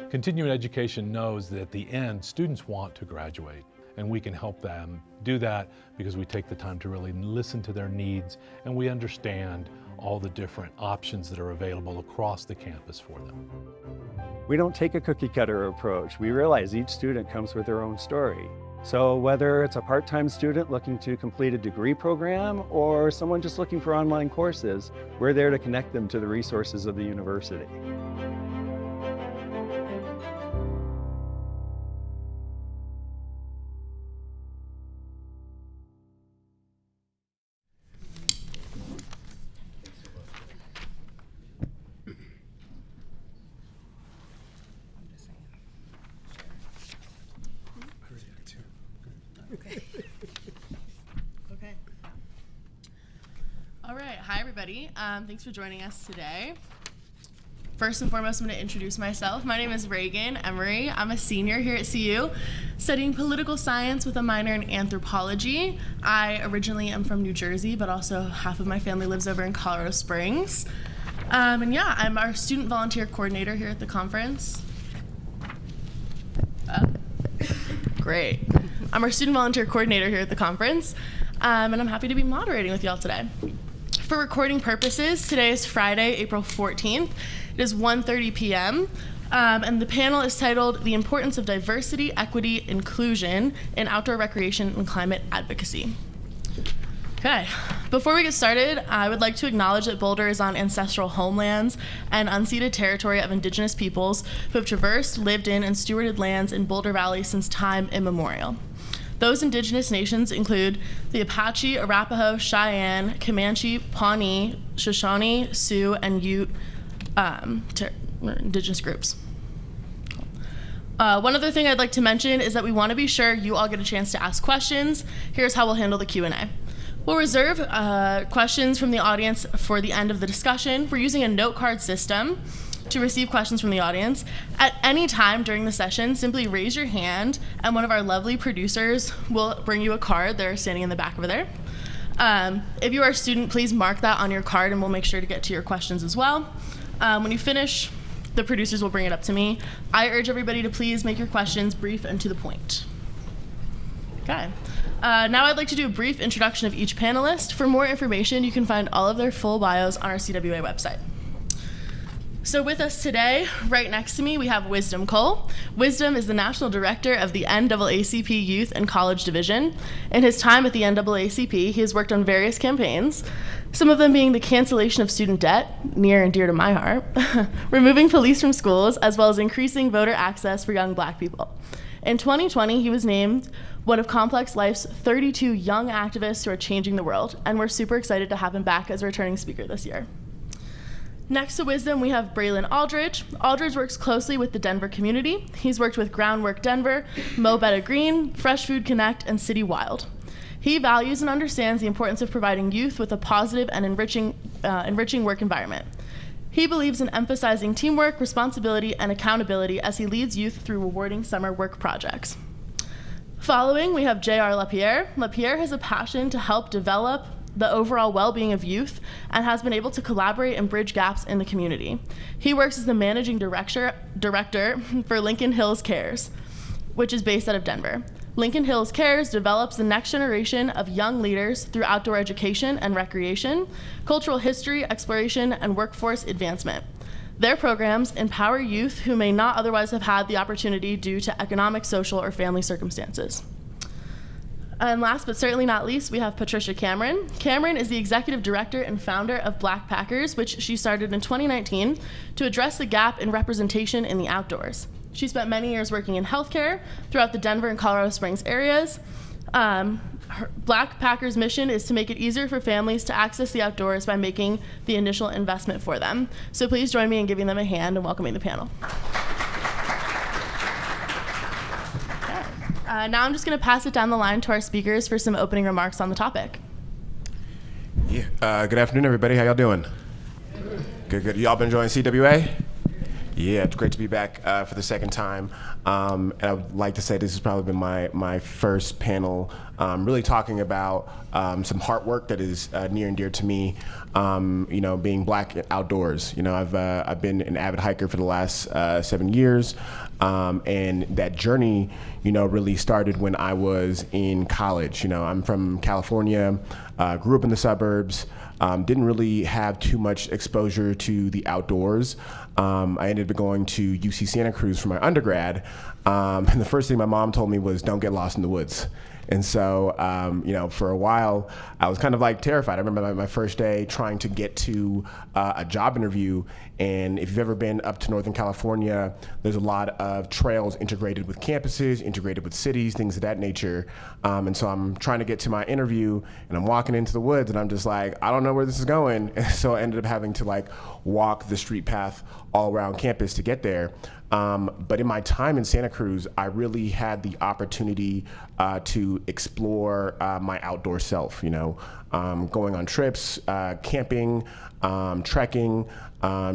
Continuing education knows that at the end, students want to graduate, and we can help them do that because we take the time to really listen to their needs and we understand all the different options that are available across the campus for them. We don't take a cookie cutter approach. We realize each student comes with their own story. So whether it's a part-time student looking to complete a degree program or someone just looking for online courses, we're there to connect them to the resources of the university. Okay. All right. Hi, everybody. Thanks for joining us today. First and foremost, I'm going to introduce myself. My name is Reagan Emery. I'm a senior here at CU, studying political science with a minor in anthropology. I originally am from New Jersey, but also half of my family lives over in Colorado Springs. And yeah, I'm our student volunteer coordinator here at the conference. Great. I'm our student volunteer coordinator here at the conference, and I'm happy to be moderating with y'all today. For recording purposes, today is Friday, April 14th. It is 1:30 p.m., and the panel is titled The Importance of Diversity, Equity, Inclusion in Outdoor Recreation and Climate Advocacy. Okay, before we get started, I would like to acknowledge that Boulder is on ancestral homelands and unceded territory of Indigenous peoples who have traversed, lived in, and stewarded lands in Boulder Valley since time immemorial. Those Indigenous nations include the Apache, Arapaho, Cheyenne, Comanche, Pawnee, Shoshone, Sioux, and Ute Indigenous groups. One other thing I'd like to mention is that we want to be sure you all get a chance to ask questions. Here's how we'll handle the Q&A. We'll reserve questions from the audience for the end of the discussion. We're using a note card system to receive questions from the audience. At any time during the session, simply raise your hand and one of our lovely producers will bring you a card. They're standing in the back over there. If you are a student, please mark that on your card and we'll make sure to get to your questions as well. When you finish, the producers will bring it up to me. I urge everybody to please make your questions brief and to the point. Okay. Now I'd like to do a brief introduction of each panelist. For more information, you can find all of their full bios on our CWA website. So with us today, right next to me, we have Wisdom Cole. Wisdom is the National Director of the NAACP Youth and College Division. In his time at the NAACP, he has worked on various campaigns, some of them being the cancellation of student debt, near and dear to my heart, removing police from schools, as well as increasing voter access for young Black people. In 2020, he was named one of Complex Life's 32 young activists who are changing the world, and we're super excited to have him back as a returning speaker this year. Next to Wisdom, we have Braylon Aldridge. Aldridge works closely with the Denver community. He's worked with Groundwork Denver, Mo Betta Green, Fresh Food Connect, and City Wild. He values and understands the importance of providing youth with a positive and enriching work environment. He believes in emphasizing teamwork, responsibility, and accountability as he leads youth through rewarding summer work projects. Following, we have J.R. LaPierre. LaPierre has a passion to help develop the overall well-being of youth and has been able to collaborate and bridge gaps in the community. He works as the managing director for Lincoln Hills Cares, which is based out of Denver. Lincoln Hills Cares develops the next generation of young leaders through outdoor education and recreation, cultural history, exploration, and workforce advancement. Their programs empower youth who may not otherwise have had the opportunity due to economic, social, or family circumstances. And last but certainly not least, we have Patricia Cameron. Cameron is the executive director and founder of Black Packers, which she started in 2019 to address the gap in representation in the outdoors. She spent many years working in healthcare throughout the Denver and Colorado Springs areas. Black Packers' mission is to make it easier for families to access the outdoors by making the initial investment for them. So please join me in giving them a hand and welcoming the panel. Now I'm just going to pass it down the line to our speakers for some opening remarks on the topic. Yeah. Good afternoon, everybody. How y'all doing? Good. Y'all been enjoying CWA? Yeah, it's great to be back for the second time. And I would like to say this has probably been my first panel really talking about some hard work that is near and dear to me, being black outdoors. I've been an avid hiker for the last 7 years, and that journey, really started when I was in college. I'm from California, grew up in the suburbs, didn't really have too much exposure to the outdoors. I ended up going to UC Santa Cruz for my undergrad, and the first thing my mom told me was, don't get lost in the woods. And so, for a while, I was kind of like terrified. I remember my first day trying to get to a job interview. And if you've ever been up to Northern California, there's a lot of trails integrated with campuses, integrated with cities, things of that nature. And so I'm trying to get to my interview, and I'm walking into the woods, and I'm just like, I don't know where this is going. And so I ended up having to walk the street path all around campus to get there. But in my time in Santa Cruz, I really had the opportunity to explore my outdoor self, going on trips, camping, trekking,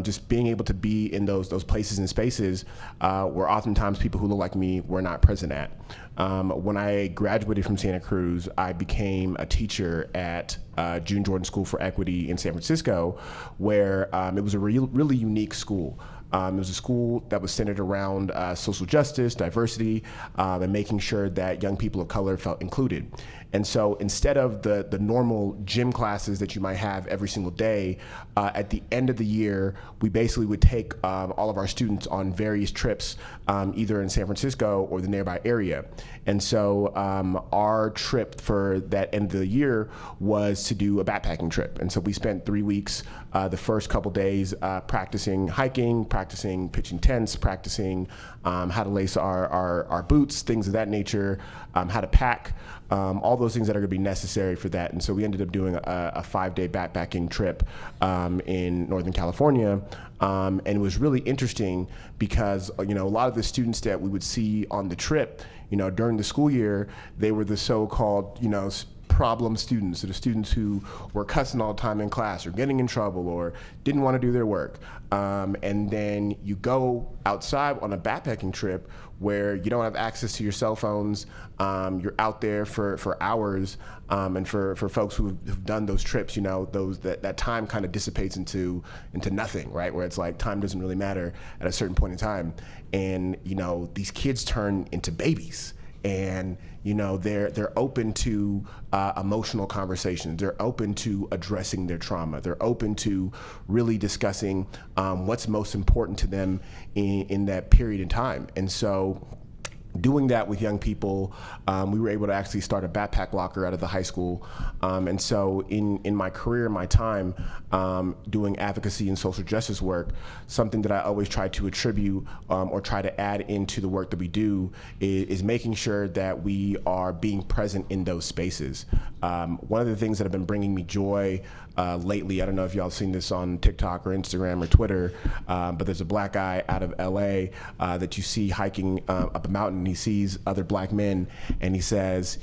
just being able to be in those places and spaces where oftentimes people who look like me were not present at. When I graduated from Santa Cruz, I became a teacher at June Jordan School for Equity in San Francisco, where it was a really unique school. It was a school that was centered around social justice, diversity, and making sure that young people of color felt included. And so instead of the normal gym classes that you might have every single day, at the end of the year, we basically would take all of our students on various trips, either in San Francisco or the nearby area. And so our trip for that end of the year was to do a backpacking trip. And so we spent 3 weeks, the first couple days practicing hiking, practicing pitching tents, practicing how to lace our boots, things of that nature, how to pack, all those things that are going to be necessary for that. And so we ended up doing a 5-day backpacking trip in Northern California. And it was really interesting because, a lot of the students that we would see on the trip, during the school year, they were the so-called, problem students, so the students who were cussing all the time in class or getting in trouble or didn't want to do their work. And then you go outside on a backpacking trip where you don't have access to your cell phones. You're out there for hours, and for folks who've done those trips, that time kind of dissipates into nothing, right? Where it's like time doesn't really matter at a certain point in time, and these kids turn into babies. And they're open to emotional conversations. They're open to addressing their trauma. They're open to really discussing what's most important to them in that period in time. And so doing that with young people, we were able to actually start a backpack locker out of the high school. And so in my career, my time doing advocacy and social justice work, something that I always try to attribute or try to add into the work that we do is making sure that we are being present in those spaces. One of the things that have been bringing me joy lately, I don't know if y'all have seen this on TikTok or Instagram or Twitter, but there's a black guy out of LA that you see hiking up a mountain. He sees other black men and he says,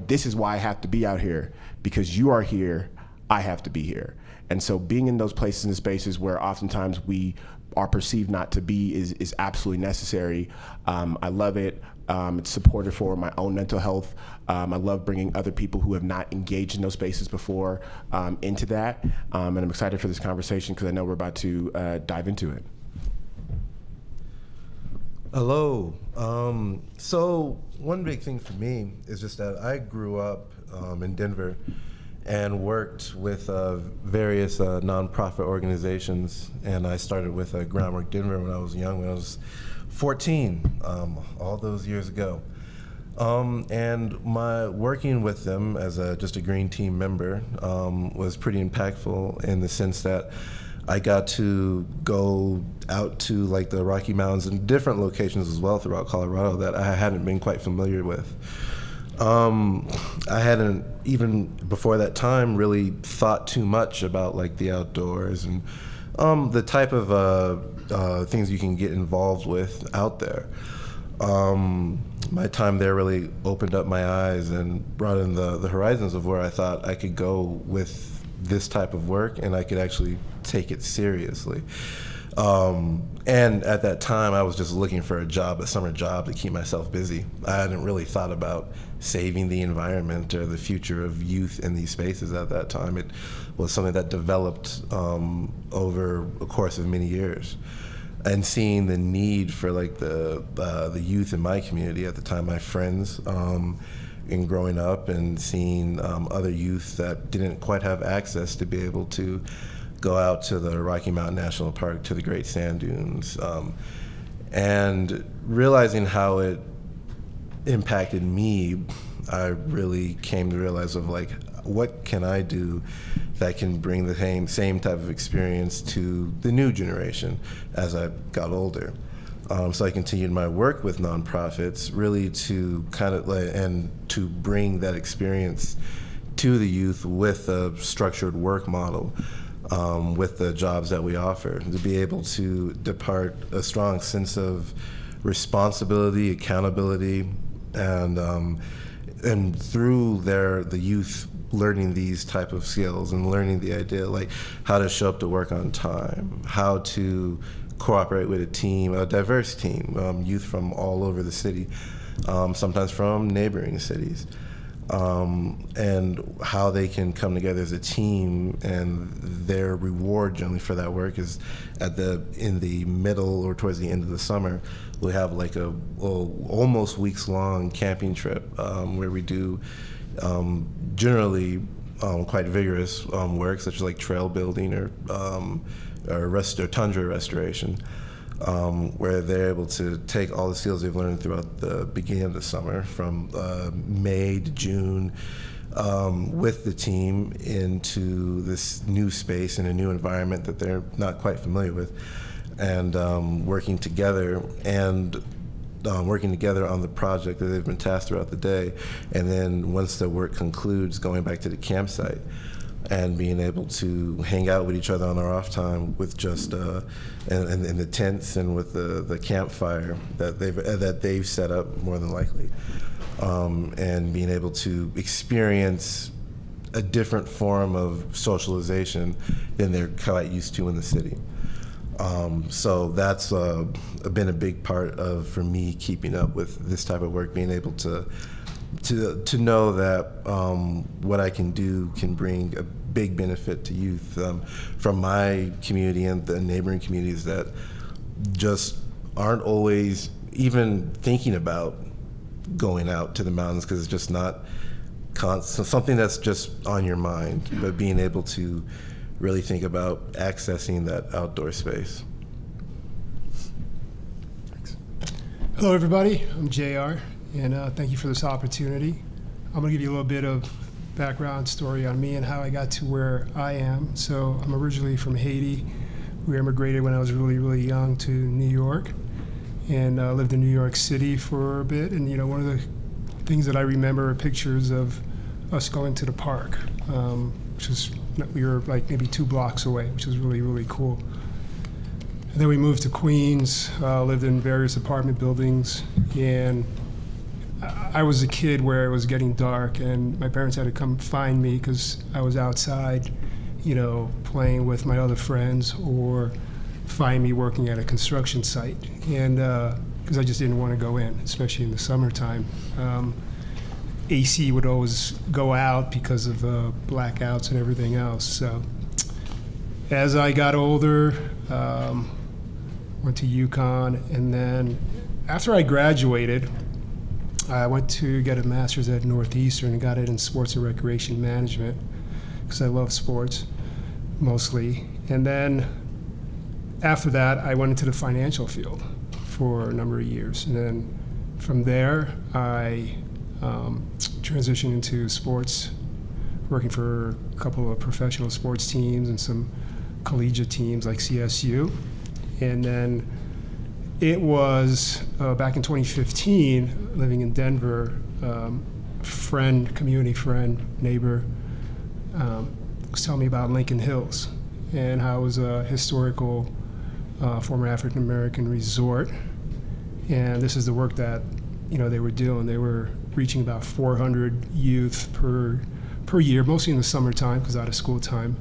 this is why I have to be out here, because you are here, I have to be here. And so being in those places and spaces where oftentimes we are perceived not to be is absolutely necessary. I love it. It's supportive for my own mental health. I love bringing other people who have not engaged in those spaces before into that. And I'm excited for this conversation because I know we're about to dive into it. Hello. So one big thing for me is just that I grew up in Denver and worked with various nonprofit organizations. And I started with Groundwork Denver when I was young, when I was 14, all those years ago. And my working with them as just a green team member was pretty impactful in the sense that I got to go out to the Rocky Mountains and different locations as well throughout Colorado that I hadn't been quite familiar with. I hadn't, even before that time, really thought too much about the outdoors and the type of things you can get involved with out there. My time there really opened up my eyes and brought in the horizons of where I thought I could go with this type of work, and I could actually take it seriously. And at that time, I was just looking for a summer job to keep myself busy. I hadn't really thought about saving the environment or the future of youth in these spaces at that time. It was something that developed over a course of many years. And seeing the need for like the youth in my community at the time, my friends, in growing up, and seeing other youth that didn't quite have access to be able to go out to the Rocky Mountain National Park, to the Great Sand Dunes, and realizing how it impacted me, I really came to realize of like, what can I do that can bring the same type of experience to the new generation as I got older. So I continued my work with nonprofits, really to kind of and to bring that experience to the youth with a structured work model. With the jobs that we offer, to be able to depart a strong sense of responsibility, accountability, and through the youth learning these type of skills and learning the idea, like how to show up to work on time, how to cooperate with a team, a diverse team, youth from all over the city, sometimes from neighboring cities. And how they can come together as a team, and their reward generally for that work is in the middle or towards the end of the summer, we have like a almost weeks-long camping trip where we do generally quite vigorous work, such as like trail building or tundra restoration. Where they're able to take all the skills they've learned throughout the beginning of the summer, from May to June, with the team into this new space and a new environment that they're not quite familiar with, and working together on the project that they've been tasked throughout the day, and then once the work concludes, going back to the campsite and being able to hang out with each other on our off time with just in the tents and with the campfire that they've set up, more than likely, and being able to experience a different form of socialization than they're quite used to in the city. So that's been a big part of, for me, keeping up with this type of work, being able to know that what I can do can bring a big benefit to youth from my community and the neighboring communities that just aren't always even thinking about going out to the mountains, because it's just not something that's just on your mind, but being able to really think about accessing that outdoor space. Thanks. Hello, everybody. I'm JR. And thank you for this opportunity. I'm going to give you a little bit of background story on me and how I got to where I am. So I'm originally from Haiti. We immigrated when I was really, really young to New York, and lived in New York City for a bit. And one of the things that I remember are pictures of us going to the park, we were like maybe 2 blocks away, which was really, really cool. And then we moved to Queens, lived in various apartment buildings, and I was a kid where it was getting dark, and my parents had to come find me because I was outside, playing with my other friends, or find me working at a construction site. And because I just didn't want to go in, especially in the summertime. AC would always go out because of the blackouts and everything else. So as I got older, went to UConn, and then after I graduated, I went to get a master's at Northeastern and got it in sports and recreation management because I love sports mostly. And then after that, I went into the financial field for a number of years. And then from there, I transitioned into sports, working for a couple of professional sports teams and some collegiate teams like CSU. And then it was back in 2015, living in Denver, community friend, neighbor, was telling me about Lincoln Hills and how it was a historical former African American resort. And this is the work that they were doing. They were reaching about 400 youth per year, mostly in the summertime because out of school time.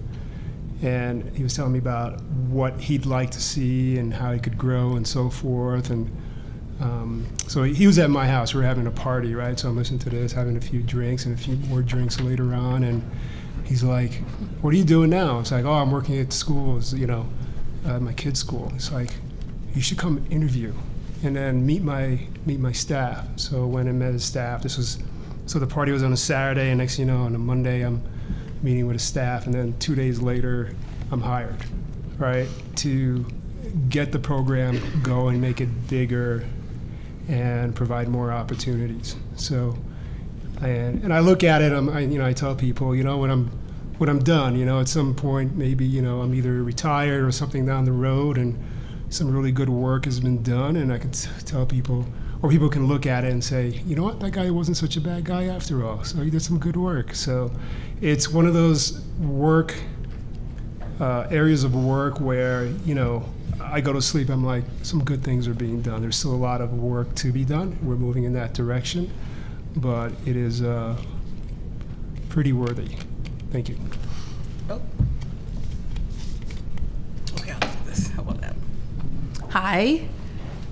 And he was telling me about what he'd like to see and how he could grow and so forth. And so he was at my house. We were having a party, right? So I'm listening to this, having a few drinks and a few more drinks later on. And he's like, "What are you doing now?" It's like, "Oh, I'm working at schools, my kid's school." It's like, "You should come interview and then meet my staff." So I went and met his staff. So the party was on a Saturday, and next thing you know, on a Monday, I'm meeting with his staff, and then 2 days later, I'm hired, right, to get the program going, make it bigger, and provide more opportunities. So, and I look at it, I tell people, when I'm done, at some point, maybe, I'm either retired or something down the road, and some really good work has been done, and I can tell people, or people can look at it and say, you know what, that guy wasn't such a bad guy after all, so he did some good work. So it's one of those areas of work where, I go to sleep, I'm like, some good things are being done. There's still a lot of work to be done. We're moving in that direction, but it is pretty worthy. Thank you. Oh. Okay, I'll do this. How about that? Hi,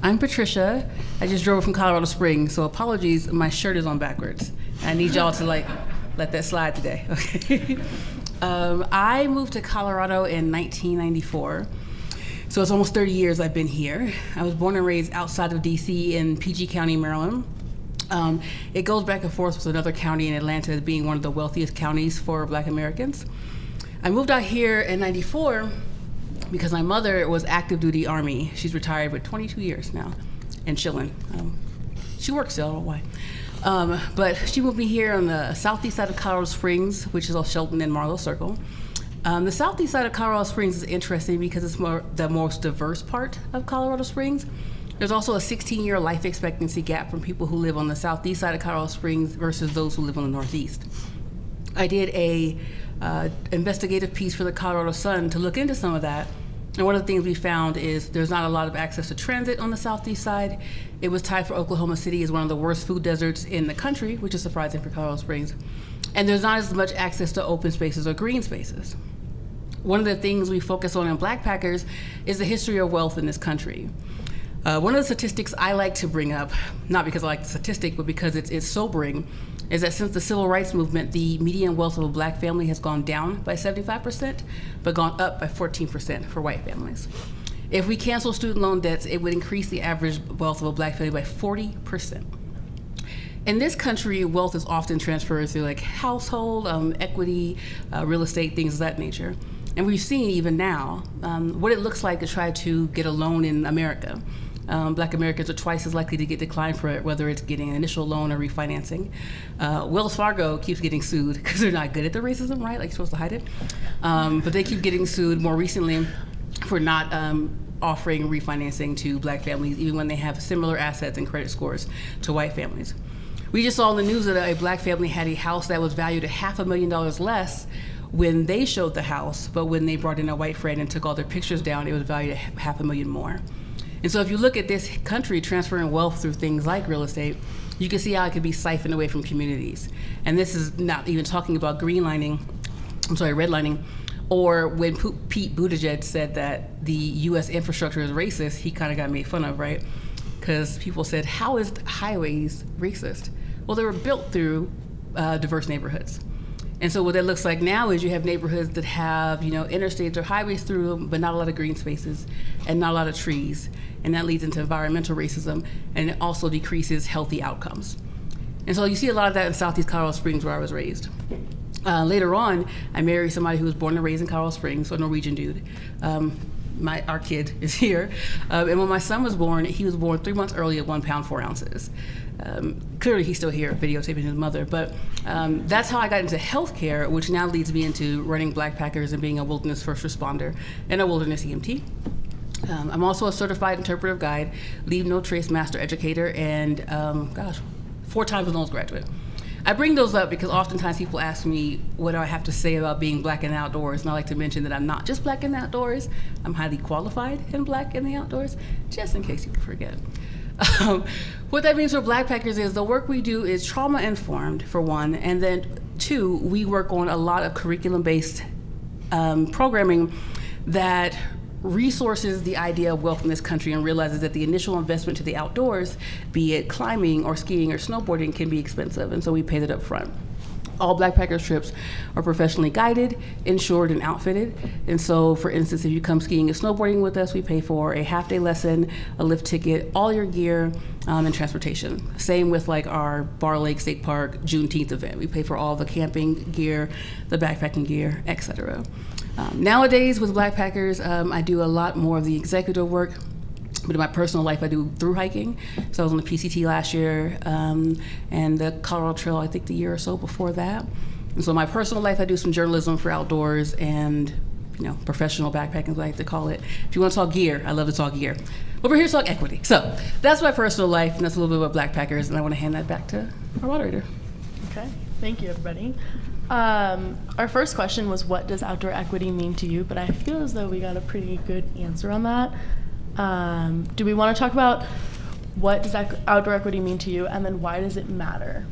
I'm Patricia. I just drove from Colorado Springs, so apologies, my shirt is on backwards. I need y'all to let that slide today, okay? I moved to Colorado in 1994. So it's almost 30 years I've been here. I was born and raised outside of DC in PG County, Maryland. It goes back and forth with another county in Atlanta as being one of the wealthiest counties for Black Americans. I moved out here in 94 because my mother was active duty Army. She's retired with 22 years now and chilling. She works still, I don't know why. But she moved me here on the southeast side of Colorado Springs, which is off Shelton and Marlowe Circle. The southeast side of Colorado Springs is interesting because it's the most diverse part of Colorado Springs. There's also a 16-year life expectancy gap from people who live on the southeast side of Colorado Springs versus those who live on the northeast. I did a investigative piece for the Colorado Sun to look into some of that. And one of the things we found is there's not a lot of access to transit on the southeast side. It was tied for Oklahoma City as one of the worst food deserts in the country, which is surprising for Colorado Springs. And there's not as much access to open spaces or green spaces. One of the things we focus on in Black Packers is the history of wealth in this country. One of the statistics I like to bring up, not because I like the statistic, but because it's sobering, is that since the Civil Rights Movement, the median wealth of a Black family has gone down by 75%, but gone up by 14% for white families. If we cancel student loan debts, it would increase the average wealth of a Black family by 40%. In this country, wealth is often transferred through household, equity, real estate, things of that nature. And we've seen even now what it looks like to try to get a loan in America. Black Americans are twice as likely to get declined for it, whether it's getting an initial loan or refinancing. Wells Fargo keeps getting sued because they're not good at the racism, right? You're supposed to hide it. But they keep getting sued more recently for not offering refinancing to Black families, even when they have similar assets and credit scores to white families. We just saw in the news that a Black family had a house that was valued at $500,000 less when they showed the house, but when they brought in a white friend and took all their pictures down, it was valued at $500,000 more. And so if you look at this country transferring wealth through things like real estate, you can see how it could be siphoned away from communities. And this is not even talking about redlining, or when Pete Buttigieg said that the US infrastructure is racist, he kind of got made fun of, right? Because people said, how is highways racist? Well, they were built through diverse neighborhoods. And so what that looks like now is you have neighborhoods that have, interstates or highways through them, but not a lot of green spaces and not a lot of trees. And that leads into environmental racism, and it also decreases healthy outcomes. And so you see a lot of that in Southeast Colorado Springs, where I was raised. Later on, I married somebody who was born and raised in Colorado Springs, a Norwegian dude. Our kid is here. And when my son was born, he was born 3 months early at 1 pound, 4 ounces. Clearly he's still here videotaping his mother, but that's how I got into healthcare, which now leads me into running Black Packers and being a wilderness first responder and a wilderness EMT. I'm also a certified interpretive guide, Leave No Trace master educator, and 4 times a Knowles graduate. I bring those up because oftentimes people ask me what do I have to say about being Black in the outdoors, and I like to mention that I'm not just Black in the outdoors, I'm highly qualified in Black in the outdoors, just in case you forget. What that means for Black Packers is the work we do is trauma informed, for one, and then 2, we work on a lot of curriculum-based programming that resources the idea of wealth in this country and realizes that the initial investment to the outdoors, be it climbing or skiing or snowboarding, can be expensive, and so we pay that up front. All Blackpackers trips are professionally guided, insured, and outfitted. And so, for instance, if you come skiing and snowboarding with us, we pay for a half-day lesson, a lift ticket, all your gear, and transportation. Same with like our Bar Lake State Park Juneteenth event. We pay for all the camping gear, the backpacking gear, etc. Nowadays with Blackpackers, I do a lot more of the executive work. But in my personal life, I do through hiking. So I was on the PCT last year, and the Colorado Trail, I think the year or so before that. And so in my personal life, I do some journalism for outdoors and, professional backpacking, as I like to call it. If you want to talk gear, I love to talk gear. But we're here to talk equity. So that's my personal life, and that's a little bit about Blackpackers, and I want to hand that back to our moderator. Okay, thank you, everybody. Our first question was, what does outdoor equity mean to you? But I feel as though we got a pretty good answer on that. Do we want to talk about what does outdoor equity mean to you, and then why does it matter?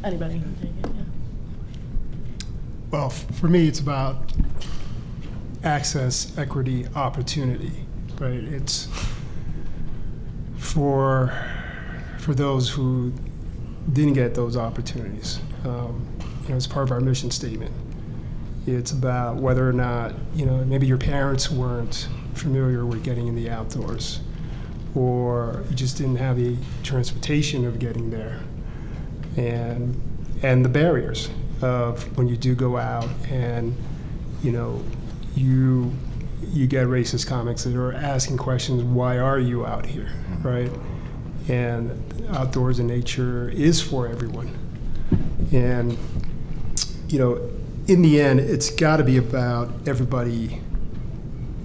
Anybody can take it, yeah. Well, for me, it's about access, equity, opportunity, right? It's for those who didn't get those opportunities. It's part of our mission statement. It's about whether or not, maybe your parents weren't familiar with getting in the outdoors, or you just didn't have the transportation of getting there, and the barriers of when you do go out and, you get racist comments that are asking questions, why are you out here, right? And outdoors and nature is for everyone. And, in the end, it's got to be about everybody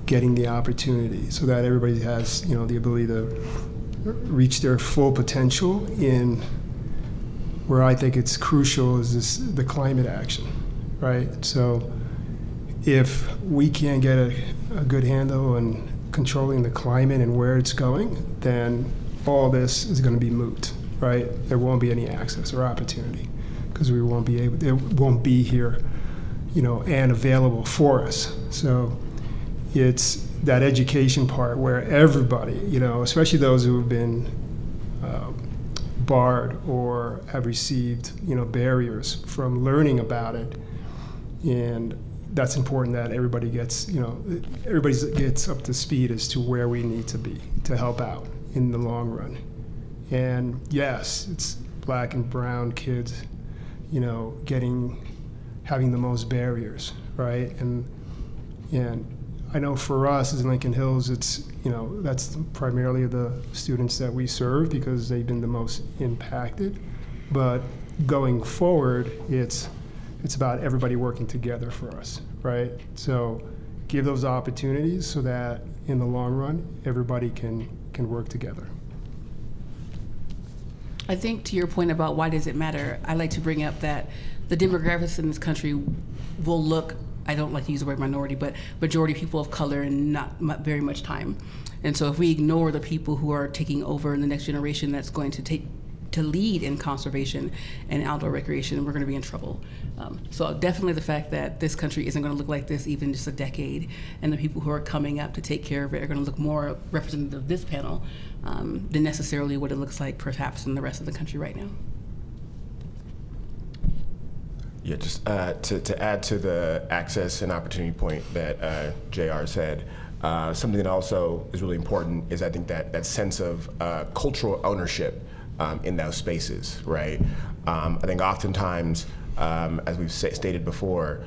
getting the opportunity so that everybody has, the ability to reach their full potential in where I think it's crucial is the climate action, right? So if we can't get a good handle on controlling the climate and where it's going, then all this is going to be moot, right? There won't be any access or opportunity because it won't be here, and available for us. So it's that education part where everybody, especially those who have been barred or have received, barriers from learning about it. And that's important that everybody gets up to speed as to where we need to be to help out in the long run. And yes, it's Black and brown kids, having the most barriers, right? And I know for us as Lincoln Hills, it's, that's primarily the students that we serve because they've been the most impacted. But going forward, it's about everybody working together for us, right? So give those opportunities so that in the long run, everybody can work together. I think to your point about why does it matter, I like to bring up that the demographics in this country will look, I don't like to use the word minority, but majority people of color and not very much time. And so if we ignore the people who are taking over in the next generation that's going to lead in conservation and outdoor recreation, we're going to be in trouble. So definitely the fact that this country isn't going to look like this even just a decade, and the people who are coming up to take care of it are going to look more representative of this panel than necessarily what it looks like perhaps in the rest of the country right now. Yeah, just to add to the access and opportunity point that JR said, something that also is really important is I think that sense of cultural ownership in those spaces, right? I think oftentimes, as we've stated before,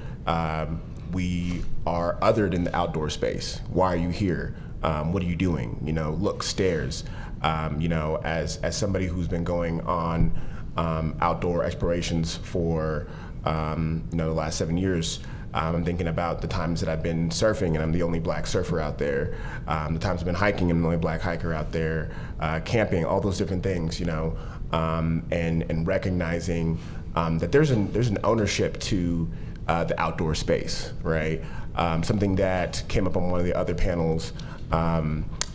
we are othered in the outdoor space. Why are you here? What are you doing? Look, stairs. As somebody who's been going on outdoor explorations for the last 7 years, I'm thinking about the times that I've been surfing and I'm the only Black surfer out there. The times I've been hiking and I'm the only Black hiker out there. Camping, all those different things, and recognizing that there's an ownership to the outdoor space, right? Something that came up on one of the other panels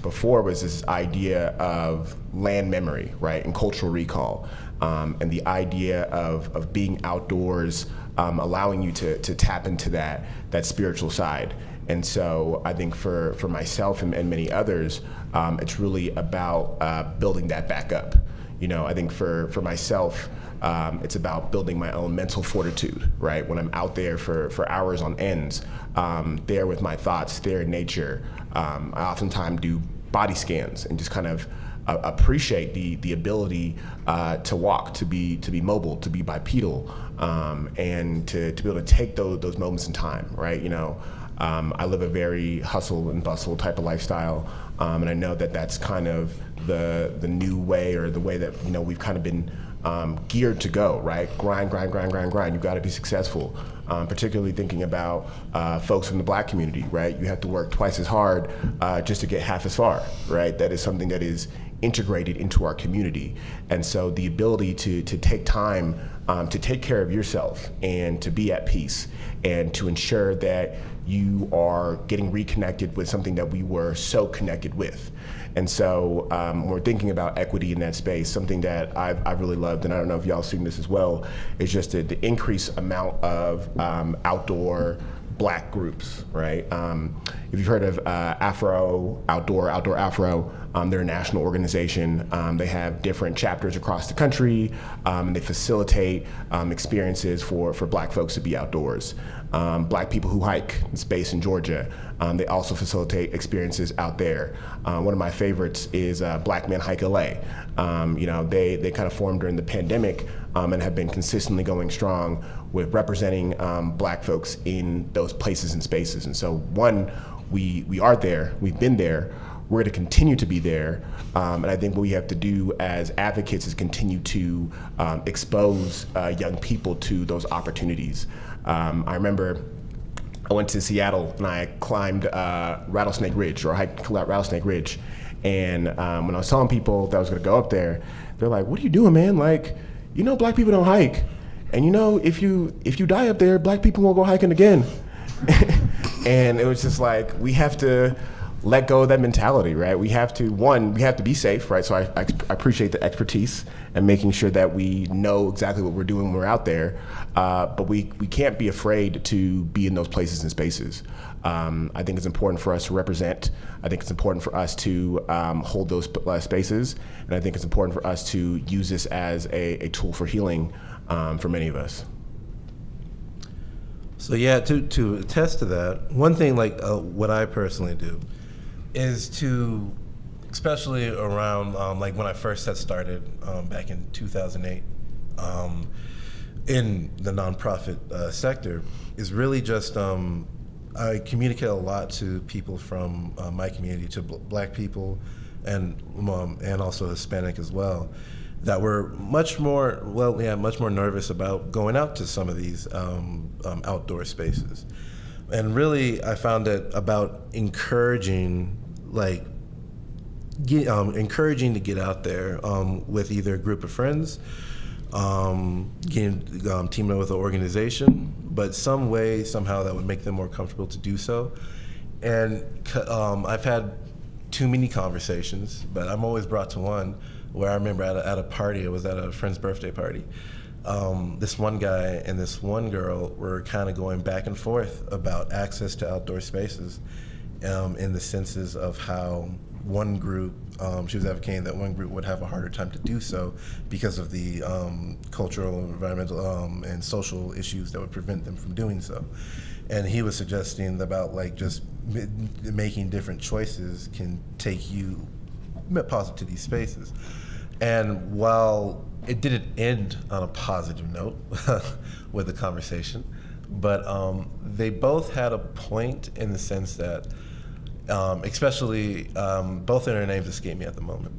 before was this idea of land memory, right, and cultural recall, and the idea of being outdoors allowing you to tap into that spiritual side. And so I think for myself and many others, it's really about building that back up. I think for myself, it's about building my own mental fortitude, right? When I'm out there for hours on ends, there with my thoughts, there in nature, I oftentimes do body scans and just kind of appreciate the ability to walk, to be mobile, to be bipedal, and to be able to take those moments in time, right? I live a very hustle and bustle type of lifestyle, and I know that that's kind of the new way, or the way that we've kind of been geared to go, right? Grind. You've got to be successful. Particularly thinking about folks from the Black community, right? You have to work twice as hard just to get half as far, right? That is something that is integrated into our community. And so the ability to take time to take care of yourself and to be at peace and to ensure that you are getting reconnected with something that we were so connected with. And so when we're thinking about equity in that space, something that I've really loved, and I don't know if y'all seen this as well, is just the increased amount of outdoor Black groups, right? If you've heard of Outdoor Afro, they're a national organization. They have different chapters across the country, and they facilitate experiences for Black folks to be outdoors. Black people who hike, it's based in Georgia. They also facilitate experiences out there. One of my favorites is Black Men Hike LA. They kind of formed during the pandemic and have been consistently going strong with representing Black folks in those places and spaces. And so one, we are there, we've been there, we're going to continue to be there, and I think what we have to do as advocates is continue to expose young people to those opportunities. I remember I went to Seattle and I climbed Rattlesnake Ridge, or hiked Rattlesnake Ridge, and when I was telling people that I was going to go up there, they're like, "What are you doing, man? Like, Black people don't hike, and if you die up there, Black people won't go hiking again." And it was just like, we have to let go of that mentality, right? We have to be safe, right? So I appreciate the expertise and making sure that we know exactly what we're doing when we're out there, but we can't be afraid to be in those places and spaces. I think it's important for us to represent. I think it's important for us to hold those spaces, and I think it's important for us to use this as a tool for healing for many of us. So yeah, to attest to that, one thing what I personally do is to, especially around like when I first had started back in 2008 in the nonprofit sector, is really just I communicate a lot to people from my community, to Black people, and also Hispanic as well, that were much more nervous about going out to some of these outdoor spaces. And really, I found it about encouraging to get out there with either a group of friends, teaming up with an organization, but some way, somehow, that would make them more comfortable to do so. And I've had too many conversations, but I'm always brought to one where I remember at a party, it was at a friend's birthday party, this one guy and this one girl were kind of going back and forth about access to outdoor spaces, in the senses of how one group, she was advocating that one group would have a harder time to do so because of the cultural, environmental, and social issues that would prevent them from doing so. And he was suggesting about just making different choices can take you positive to these spaces. And while it didn't end on a positive note with the conversation, but they both had a point in the sense that, especially, both of their names escape me at the moment,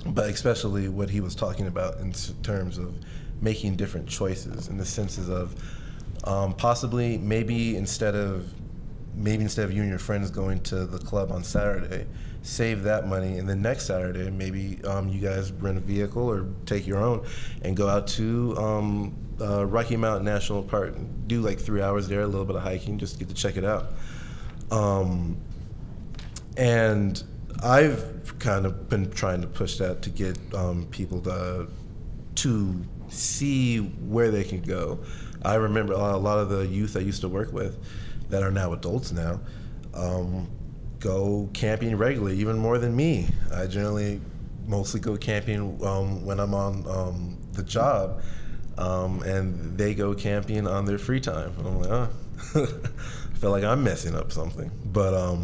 but especially what he was talking about in terms of making different choices, in the senses of possibly maybe instead of you and your friends going to the club on Saturday, save that money, and then next Saturday maybe you guys rent a vehicle or take your own and go out to Rocky Mountain National Park, do 3 hours there, a little bit of hiking, just get to check it out. And I've kind of been trying to push that to get people to see where they can go. I remember a lot of the youth I used to work with that are now adults now go camping regularly, even more than me. I generally mostly go camping when I'm on the job, and they go camping on their free time. And I'm like, oh, I feel like I'm messing up something. But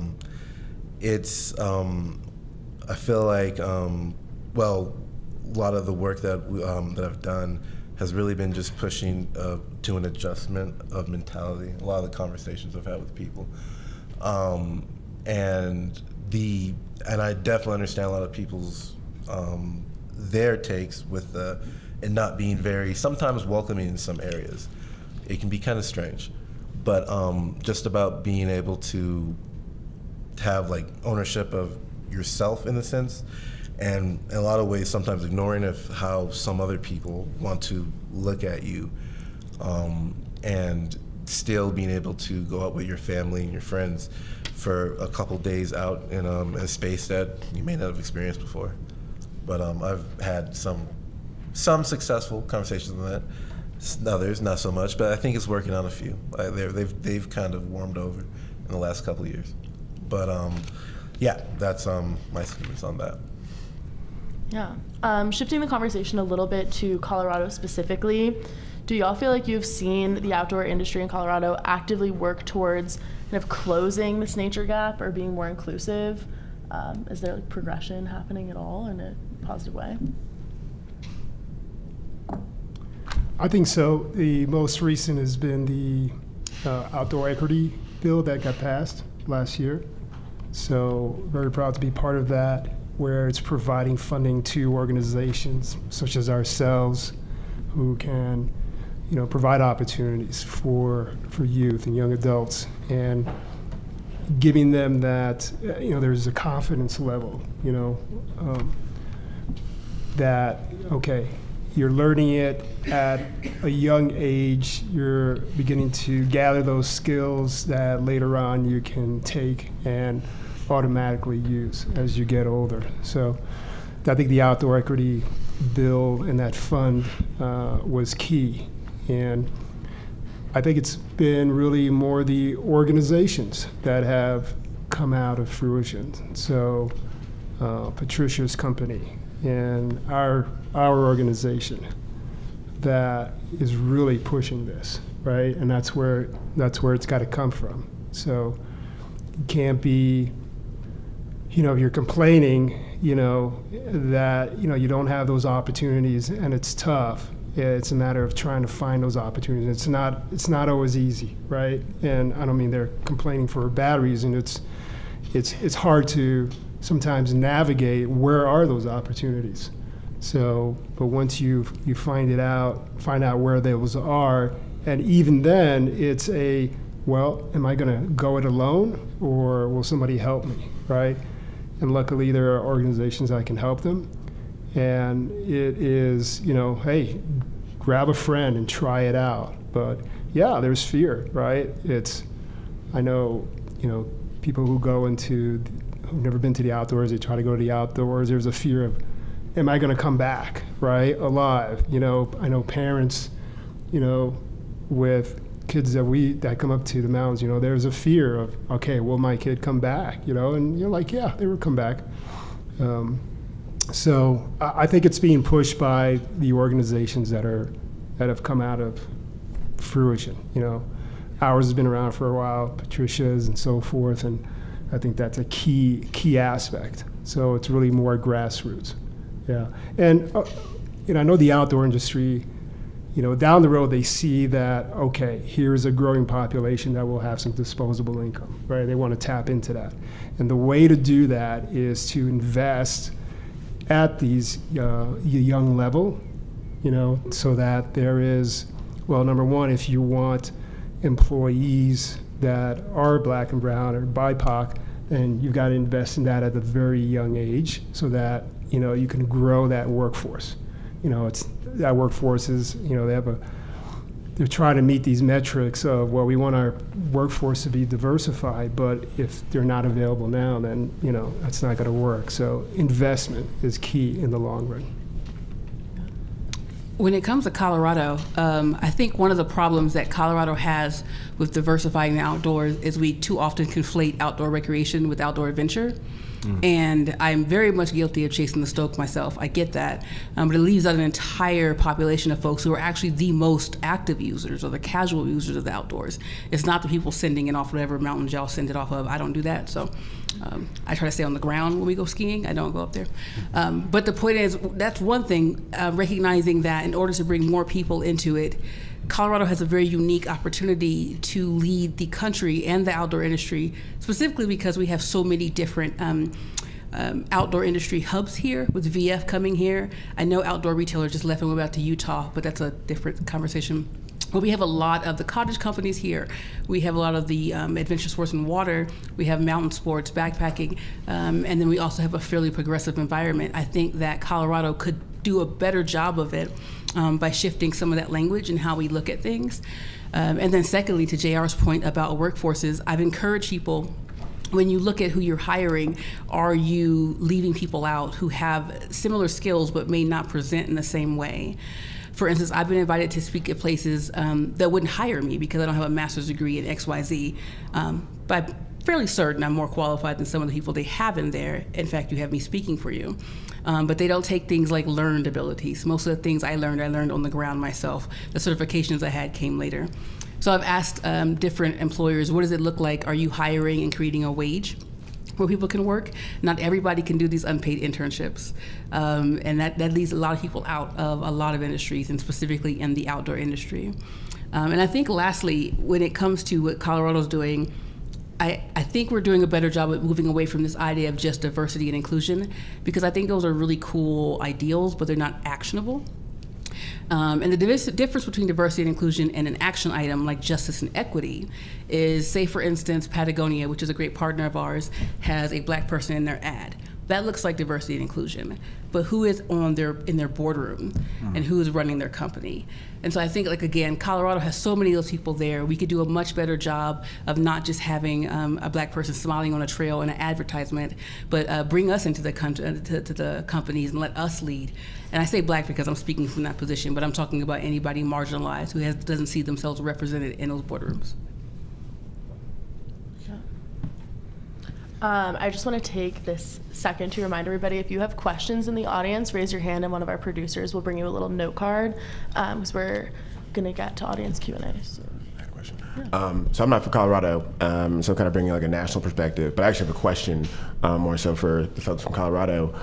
it's, I feel like, well, a lot of the work that I've done has really been just pushing to an adjustment of mentality. A lot of the conversations I've had with people, and I definitely understand a lot of people's their takes with and not being very sometimes welcoming in some areas. It can be kind of strange, but just about being able to have like ownership of yourself in a sense. And in a lot of ways, sometimes ignoring of how some other people want to look at you, and still being able to go out with your family and your friends for a couple days out in a space that you may not have experienced before. But I've had some successful conversations on that. Others, not so much, but I think it's working on a few. They've kind of warmed over in the last couple of years. But yeah, that's my sentiments on that. Yeah. Shifting the conversation a little bit to Colorado specifically, do y'all feel like you've seen the outdoor industry in Colorado actively work towards kind of closing this nature gap or being more inclusive? Is there like progression happening at all in a positive way? I think so. The most recent has been the outdoor equity bill that got passed last year. So very proud to be part of that, where it's providing funding to organizations such as ourselves who can, provide opportunities for youth and young adults, and giving them that, there's a confidence level, that, okay, you're learning it at a young age, you're beginning to gather those skills that later on you can take and automatically use as you get older. So I think the outdoor equity bill and that fund was key. And I think it's been really more the organizations that have come out of fruition. So Patricia's company and our organization that is really pushing this, right? And that's where it's got to come from. So you can't be, if you're complaining, that you don't have those opportunities and it's tough. It's a matter of trying to find those opportunities. It's not always easy, right? And I don't mean they're complaining for a bad reason. It's hard to sometimes navigate where are those opportunities. So, but once you find out where those are, and even then it's am I going to go it alone or will somebody help me, right? And luckily there are organizations that can help them. And it is, hey, grab a friend and try it out. But yeah, there's fear, right? I know, people who've never been to the outdoors, they try to go to the outdoors. There's a fear of, am I going to come back, right, alive? I know parents, with kids that come up to the mountains, there's a fear of, okay, will my kid come back, and you're like, yeah, they will come back. So I think it's being pushed by the organizations that have come out of fruition. Ours has been around for a while, Patricia's and so forth, and I think that's a key aspect. So it's really more grassroots. Yeah, and I know the outdoor industry, down the road they see that, okay, here's a growing population that will have some disposable income, right? They want to tap into that. And the way to do that is to invest at these young level, so that there is, well, number one, if you want employees that are Black and brown or BIPOC, then you've got to invest in that at a very young age so that, you can grow that workforce. That workforce is, they're trying to meet these metrics of, well, we want our workforce to be diversified, but if they're not available now, then, that's not going to work. So investment is key in the long run. When it comes to Colorado, I think one of the problems that Colorado has with diversifying the outdoors is we too often conflate outdoor recreation with outdoor adventure. And I'm very much guilty of chasing the stoke myself. I get that. But it leaves out an entire population of folks who are actually the most active users or the casual users of the outdoors. It's not the people sending it off whatever mountains y'all send it off of. I don't do that. So I try to stay on the ground when we go skiing. I don't go up there. But the point is, that's one thing, recognizing that in order to bring more people into it, Colorado has a very unique opportunity to lead the country and the outdoor industry, specifically because we have so many different outdoor industry hubs here, with VF coming here. I know outdoor retailers just left and went back to Utah, but that's a different conversation. But we have a lot of the cottage companies here. We have a lot of the adventure sports and water. We have mountain sports, backpacking, and then we also have a fairly progressive environment. I think that Colorado could do a better job of it by shifting some of that language and how we look at things. And then secondly, to JR's point about workforces, I've encouraged people, when you look at who you're hiring, are you leaving people out who have similar skills but may not present in the same way? For instance, I've been invited to speak at places that wouldn't hire me because I don't have a master's degree in XYZ. But I'm fairly certain I'm more qualified than some of the people they have in there. In fact, you have me speaking for you. But they don't take things like learned abilities. Most of the things I learned on the ground myself. The certifications I had came later. So I've asked different employers, what does it look like? Are you hiring and creating a wage where people can work? Not everybody can do these unpaid internships. And that leaves a lot of people out of a lot of industries, and specifically in the outdoor industry. And I think lastly, when it comes to what Colorado's doing, I think we're doing a better job of moving away from this idea of just diversity and inclusion, because I think those are really cool ideals, but they're not actionable. And the difference between diversity and inclusion and an action item like justice and equity is, say for instance, Patagonia, which is a great partner of ours, has a Black person in their ad. That looks like diversity and inclusion, but who is in their boardroom and who is running their company? And so I think, like, again, Colorado has so many of those people there. We could do a much better job of not just having a Black person smiling on a trail in an advertisement, but bring us into the to the companies and let us lead. And I say Black because I'm speaking from that position, but I'm talking about anybody marginalized who doesn't see themselves represented in those boardrooms. I just want to take this second to remind everybody, if you have questions in the audience, raise your hand and one of our producers will bring you a little note card, because we're going to get to audience Q&A. So. I had a question. So I'm not from Colorado, so I'm kind of bringing like a national perspective, but I actually have a question more so for the folks from Colorado.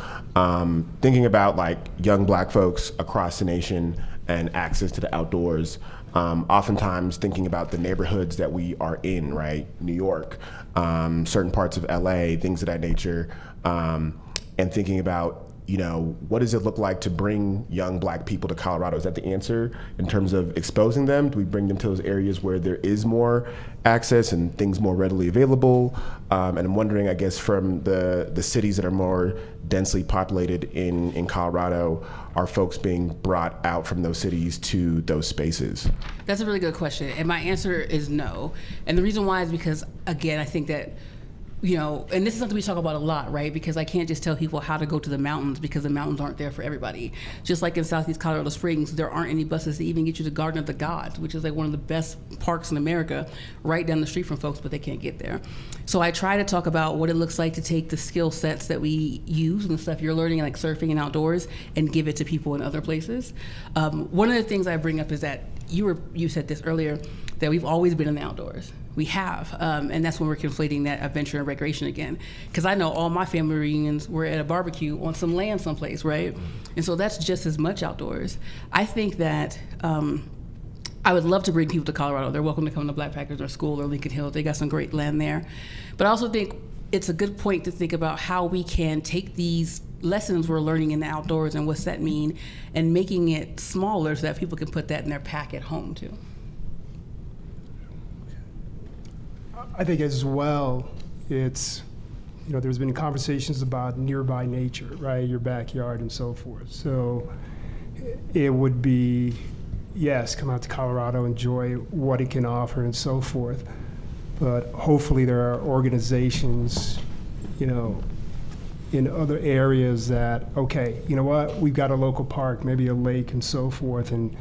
Thinking about like young Black folks across the nation and access to the outdoors, oftentimes thinking about the neighborhoods that we are in, right? New York, certain parts of LA, things of that nature, and thinking about, you know, what does it look like to bring young Black people to Colorado? Is that the answer in terms of exposing them? Do we bring them to those areas where there is more access and things more readily available? And I'm wondering, I guess, from the cities that are more densely populated in Colorado, are folks being brought out from those cities to those spaces? That's a really good question, and my answer is no. And the reason why is because, again, I think that, you know, and this is something we talk about a lot, right? Because I can't just tell people how to go to the mountains, because the mountains aren't there for everybody. Just like in Southeast Colorado Springs, there aren't any buses to even get you to Garden of the Gods, which is like one of the best parks in America, right down the street from folks, but they can't get there. So I try to talk about what it looks like to take the skill sets that we use and the stuff you're learning, like surfing and outdoors, and give it to people in other places. One of the things I bring up is that you said this earlier, that we've always been in the outdoors. We have, and that's when we're conflating that adventure and recreation again. Because I know all my family reunions were at a barbecue on some land someplace, right? And so that's just as much outdoors. I think that I would love to bring people to Colorado. They're welcome to come to Blackpackers or School or Lincoln Hills. They got some great land there. But I also think it's a good point to think about how we can take these lessons we're learning in the outdoors and what's that mean, and making it smaller so that people can put that in their pack at home too. I think as well, it's, you know, there's been conversations about nearby nature, right? Your backyard and so forth. So it would be, yes, come out to Colorado, enjoy what it can offer and so forth. But hopefully there are organizations, you know, in other areas that, okay, you know what, we've got a local park, maybe a lake and so forth, and,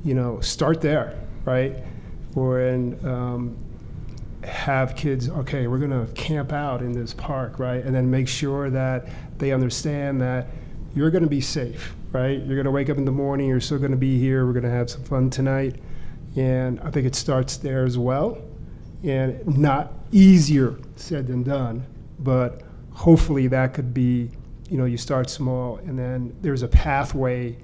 you know, start there, right? Or have kids, okay, we're gonna camp out in this park, right? And then make sure that they understand that you're gonna be safe, right? You're gonna wake up in the morning, you're still gonna be here, we're gonna have some fun tonight. And I think it starts there as well. And not easier said than done, but hopefully that could be, you know, you start small and then there's a pathway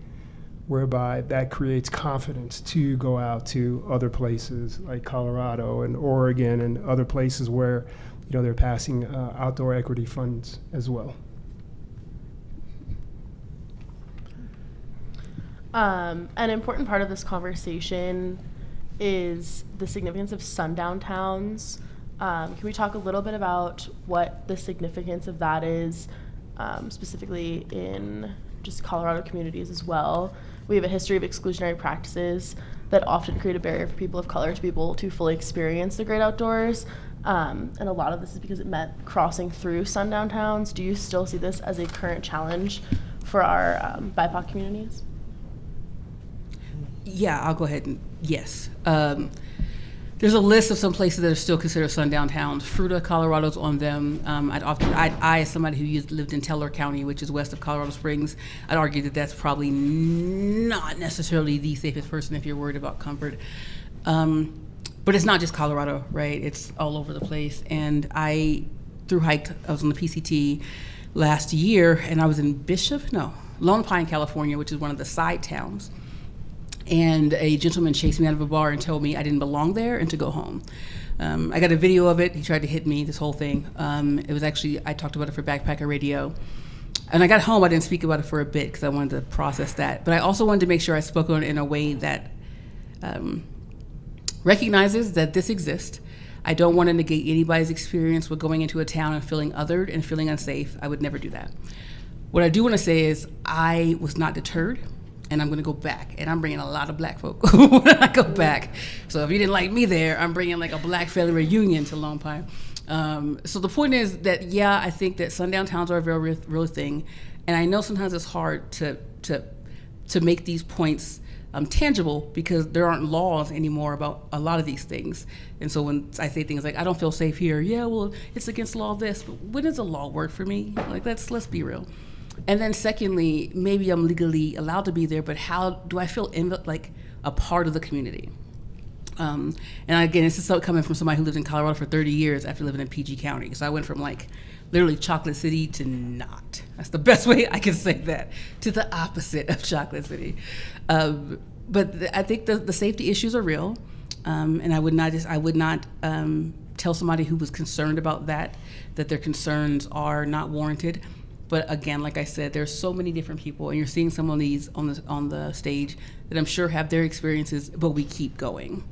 whereby that creates confidence to go out to other places like Colorado and Oregon and other places where, you know, they're passing outdoor equity funds as well. An important part of this conversation is the significance of sundown towns. Can we talk a little bit about what the significance of that is, specifically in just Colorado communities as well? We have a history of exclusionary practices that often create a barrier for people of color to be able to fully experience the great outdoors. And a lot of this is because it meant crossing through sundown towns. Do you still see this as a current challenge for our BIPOC communities? Yeah, I'll go ahead and yes. There's a list of some places that are still considered sundown towns. Fruita, Colorado's on them. I, as somebody who lived in Teller County, which is west of Colorado Springs, I'd argue that that's probably not necessarily the safest person if you're worried about comfort. But it's not just Colorado, right? It's all over the place. And I hiked, I was on the PCT last year, and I was in Lone Pine, California, which is one of the side towns. And a gentleman chased me out of a bar and told me I didn't belong there and to go home. I got a video of it. He tried to hit me, this whole thing. It was actually, I talked about it for Backpacker Radio. And I got home, I didn't speak about it for a bit because I wanted to process that. But I also wanted to make sure I spoke on it in a way that recognizes that this exists. I don't want to negate anybody's experience with going into a town and feeling othered and feeling unsafe. I would never do that. What I do want to say is I was not deterred. And I'm going to go back, and I'm bringing a lot of black folk when I go back. So if you didn't like me there, I'm bringing like a black family reunion to Lone Pine. So the point is that, yeah, I think that sundown towns are a very real thing, and I know sometimes it's hard to make these points tangible because there aren't laws anymore about a lot of these things. And so when I say things like, I don't feel safe here, yeah, well, it's against law this, but when does the law work for me? Like, let's be real. And then secondly, maybe I'm legally allowed to be there, but how do I feel like a part of the community? And again, this is coming from somebody who lived in Colorado for 30 years after living in PG County. So I went from like literally Chocolate City to not. That's the best way I can say that, to the opposite of Chocolate City. But I think the safety issues are real. And I would not tell somebody who was concerned about that their concerns are not warranted. But again, like I said, there's so many different people, and you're seeing some of these on the stage that I'm sure have their experiences, but we keep going.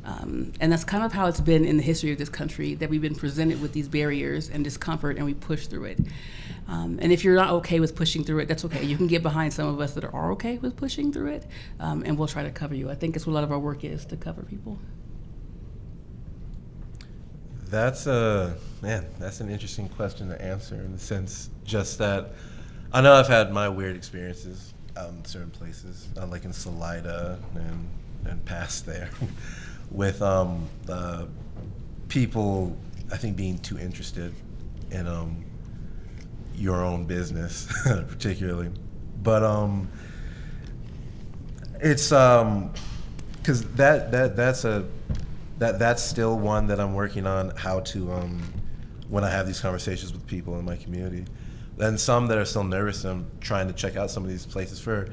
And that's kind of how it's been in the history of this country, that we've been presented with these barriers and discomfort, and we push through it. And if you're not okay with pushing through it, that's okay. You can get behind some of us that are okay with pushing through it, and we'll try to cover you. I think that's what a lot of our work is, to cover people. That's an interesting question to answer, in the sense just that I know I've had my weird experiences out in certain places, like in Salida and past there, with people, I think, being too interested in your own business, particularly. But it's because that's still one that I'm working on, how to, when I have these conversations with people in my community. And some that are still nervous, I'm trying to check out some of these places for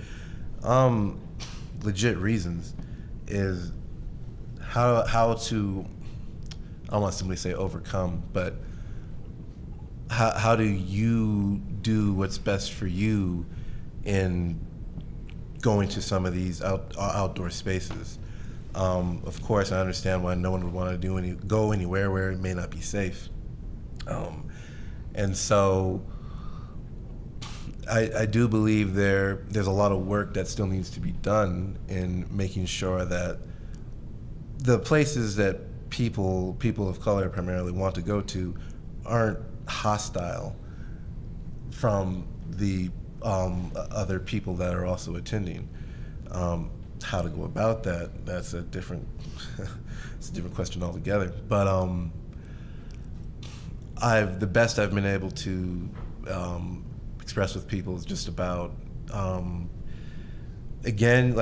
legit reasons, is how to, I don't want somebody to say overcome, but how do you do what's best for you in going to some of these outdoor spaces? Of course, I understand why no one would want to go anywhere where it may not be safe. And so I do believe there's a lot of work that still needs to be done in making sure that the places that people of color primarily want to go to aren't hostile from the other people that are also attending. How to go about that, that's a different, it's a different question altogether. But the best I've been able to express with people is just about, again,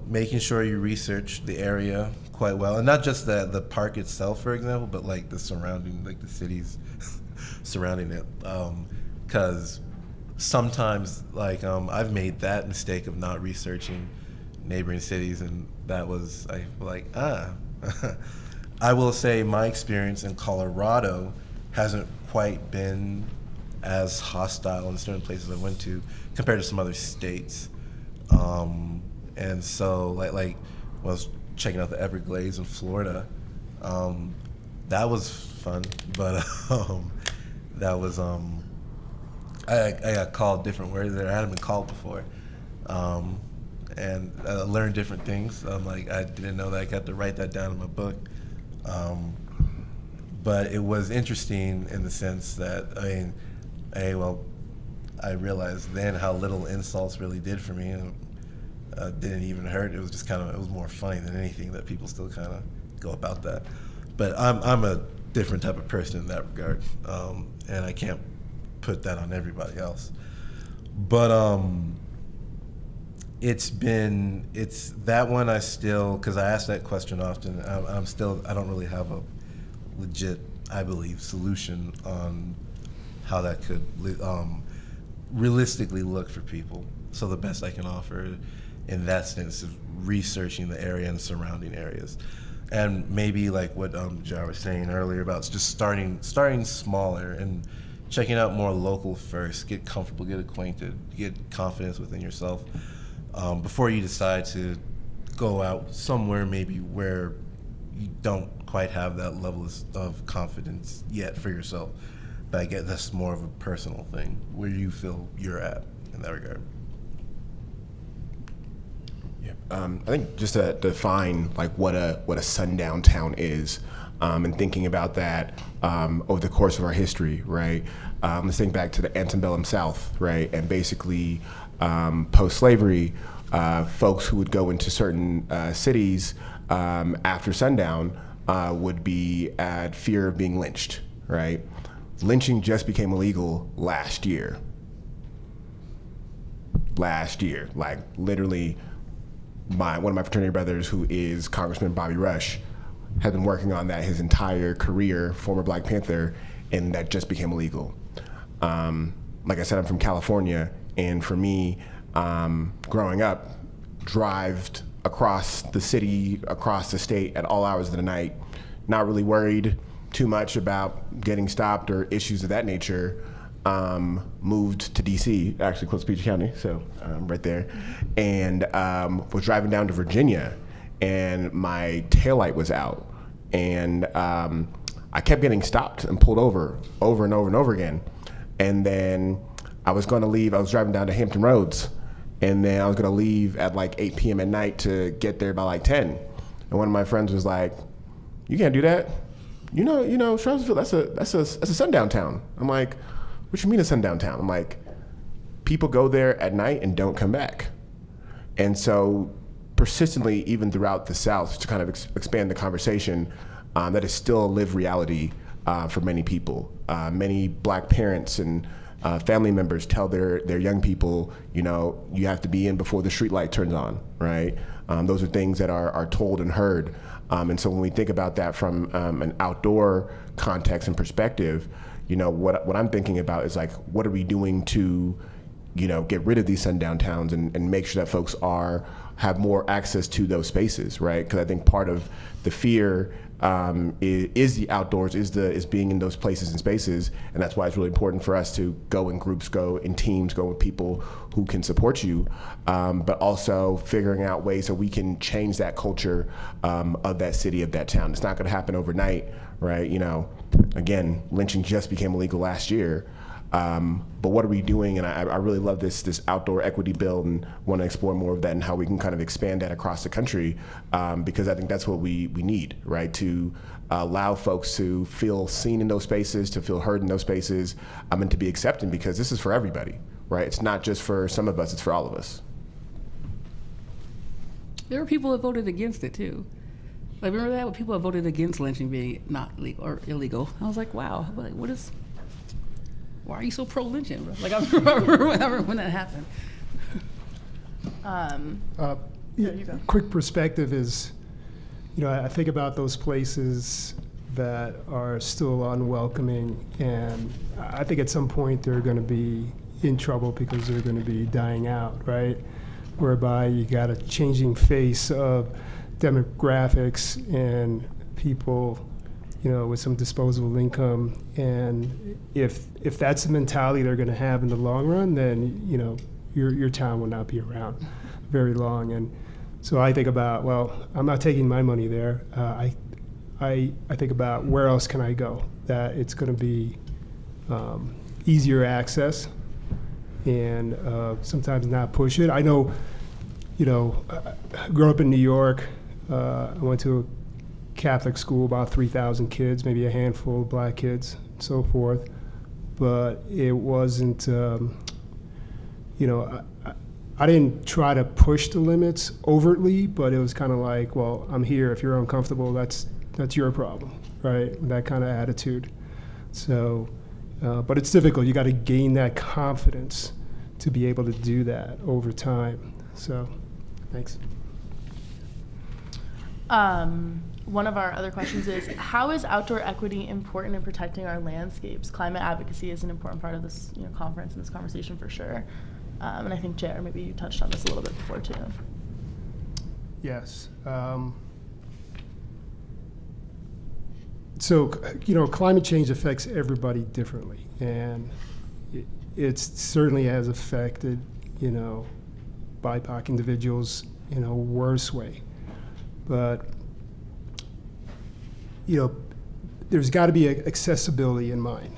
making sure you research the area quite well, and not just the park itself, for example, but like the surrounding, like the cities surrounding it, because sometimes I've made that mistake of not researching neighboring cities, and that was I will say my experience in Colorado hasn't quite been as hostile in certain places I went to compared to some other states. And so when I was checking out the Everglades in Florida, that was fun, but that was I got called different words there I hadn't been called before, and I learned different things. I didn't know that I got to write that down in my book, but it was interesting in the sense that I realized then how little insults really did for me, and didn't even hurt. It was just it was more funny than anything that people still kind of go about that. But I'm a different type of person in that regard, and I can't put that on everybody else. But it's that one I still, because I ask that question often, I don't really have a legit, I believe, solution on how that could realistically look for people. So the best I can offer in that sense is researching the area and surrounding areas. And maybe like what Jar was saying earlier about just starting smaller and checking out more local first, get comfortable, get acquainted, get confidence within yourself before you decide to go out somewhere maybe where you don't quite have that level of confidence yet for yourself. But I get that's more of a personal thing, where you feel you're at in that regard. Yeah. I think just to define what a sundown town is, and thinking about that over the course of our history, right? Let's think back to the antebellum South, right? And basically, post-slavery, folks who would go into certain cities after sundown would be at fear of being lynched, right? Lynching just became illegal last year. Literally, one of my fraternity brothers, who is Congressman Bobby Rush, has been working on that his entire career, former Black Panther, and that just became illegal. Like I said, I'm from California, and for me, growing up, drived across the city, across the state at all hours of the night, not really worried too much about getting stopped or issues of that nature. Moved to DC, actually close to Peach County, so right there, and was driving down to Virginia, and my taillight was out, and I kept getting stopped and pulled over and over again. And then I was going to leave. I was driving down to Hampton Roads, and then I was going to leave at 8 p.m. at night to get there by 10. And one of my friends was like, "You can't do that. You know, Charlottesville, that's a sundown town." I'm like, "What you mean a sundown town?" I'm like, "People go there at night and don't come back." And so persistently, even throughout the South, to kind of expand the conversation, that is still a lived reality for many people. Many Black parents and family members tell their young people, you have to be in before the street light turns on, right? Those are things that are told and heard. And so when we think about that from an outdoor context and perspective, what I'm thinking about is what are we doing to, get rid of these sundown towns and make sure that folks have more access to those spaces, right? Because I think part of the fear is the outdoors, is being in those places and spaces, and that's why it's really important for us to go in groups, go in teams, go with people who can support you, but also figuring out ways that we can change that culture of that city, of that town. It's not going to happen overnight, right? Again, lynching just became illegal last year, But what are we doing? And I really love this outdoor equity bill and want to explore more of that and how we can kind of expand that across the country, because I think that's what we need, right? To allow folks to feel seen in those spaces, to feel heard in those spaces, and to be accepted, because this is for everybody, right? It's not just for some of us, it's for all of us. There were people that voted against it too. Like, remember that? When people that voted against lynching being not legal or illegal. I was like, wow, like, why are you so pro-lynching, bro? Like, I remember when that happened. You go. Quick perspective is, I think about those places that are still unwelcoming, and I think at some point they're going to be in trouble because they're going to be dying out, right? Whereby you got a changing face of demographics and people, with some disposable income, and if that's the mentality they're going to have in the long run, then your town will not be around very long. And so I think about, well, I'm not taking my money there. I think about where else can I go that it's going to be easier access, and sometimes not push it. I know, I grew up in New York. I went to a Catholic school, about 3,000 kids, maybe a handful of black kids, and so forth. But it wasn't, I didn't try to push the limits overtly, but it was kind of like, well, I'm here. If you're uncomfortable, that's your problem, right? That kind of attitude. So, but it's difficult. You got to gain that confidence to be able to do that over time. So, thanks. One of our other questions is, how is outdoor equity important in protecting our landscapes? Climate advocacy is an important part of this conference and this conversation for sure. And I think, JR, maybe you touched on this a little bit before too. Yes. So, climate change affects everybody differently, and it certainly has affected, BIPOC individuals in a worse way. But, there's got to be accessibility in mind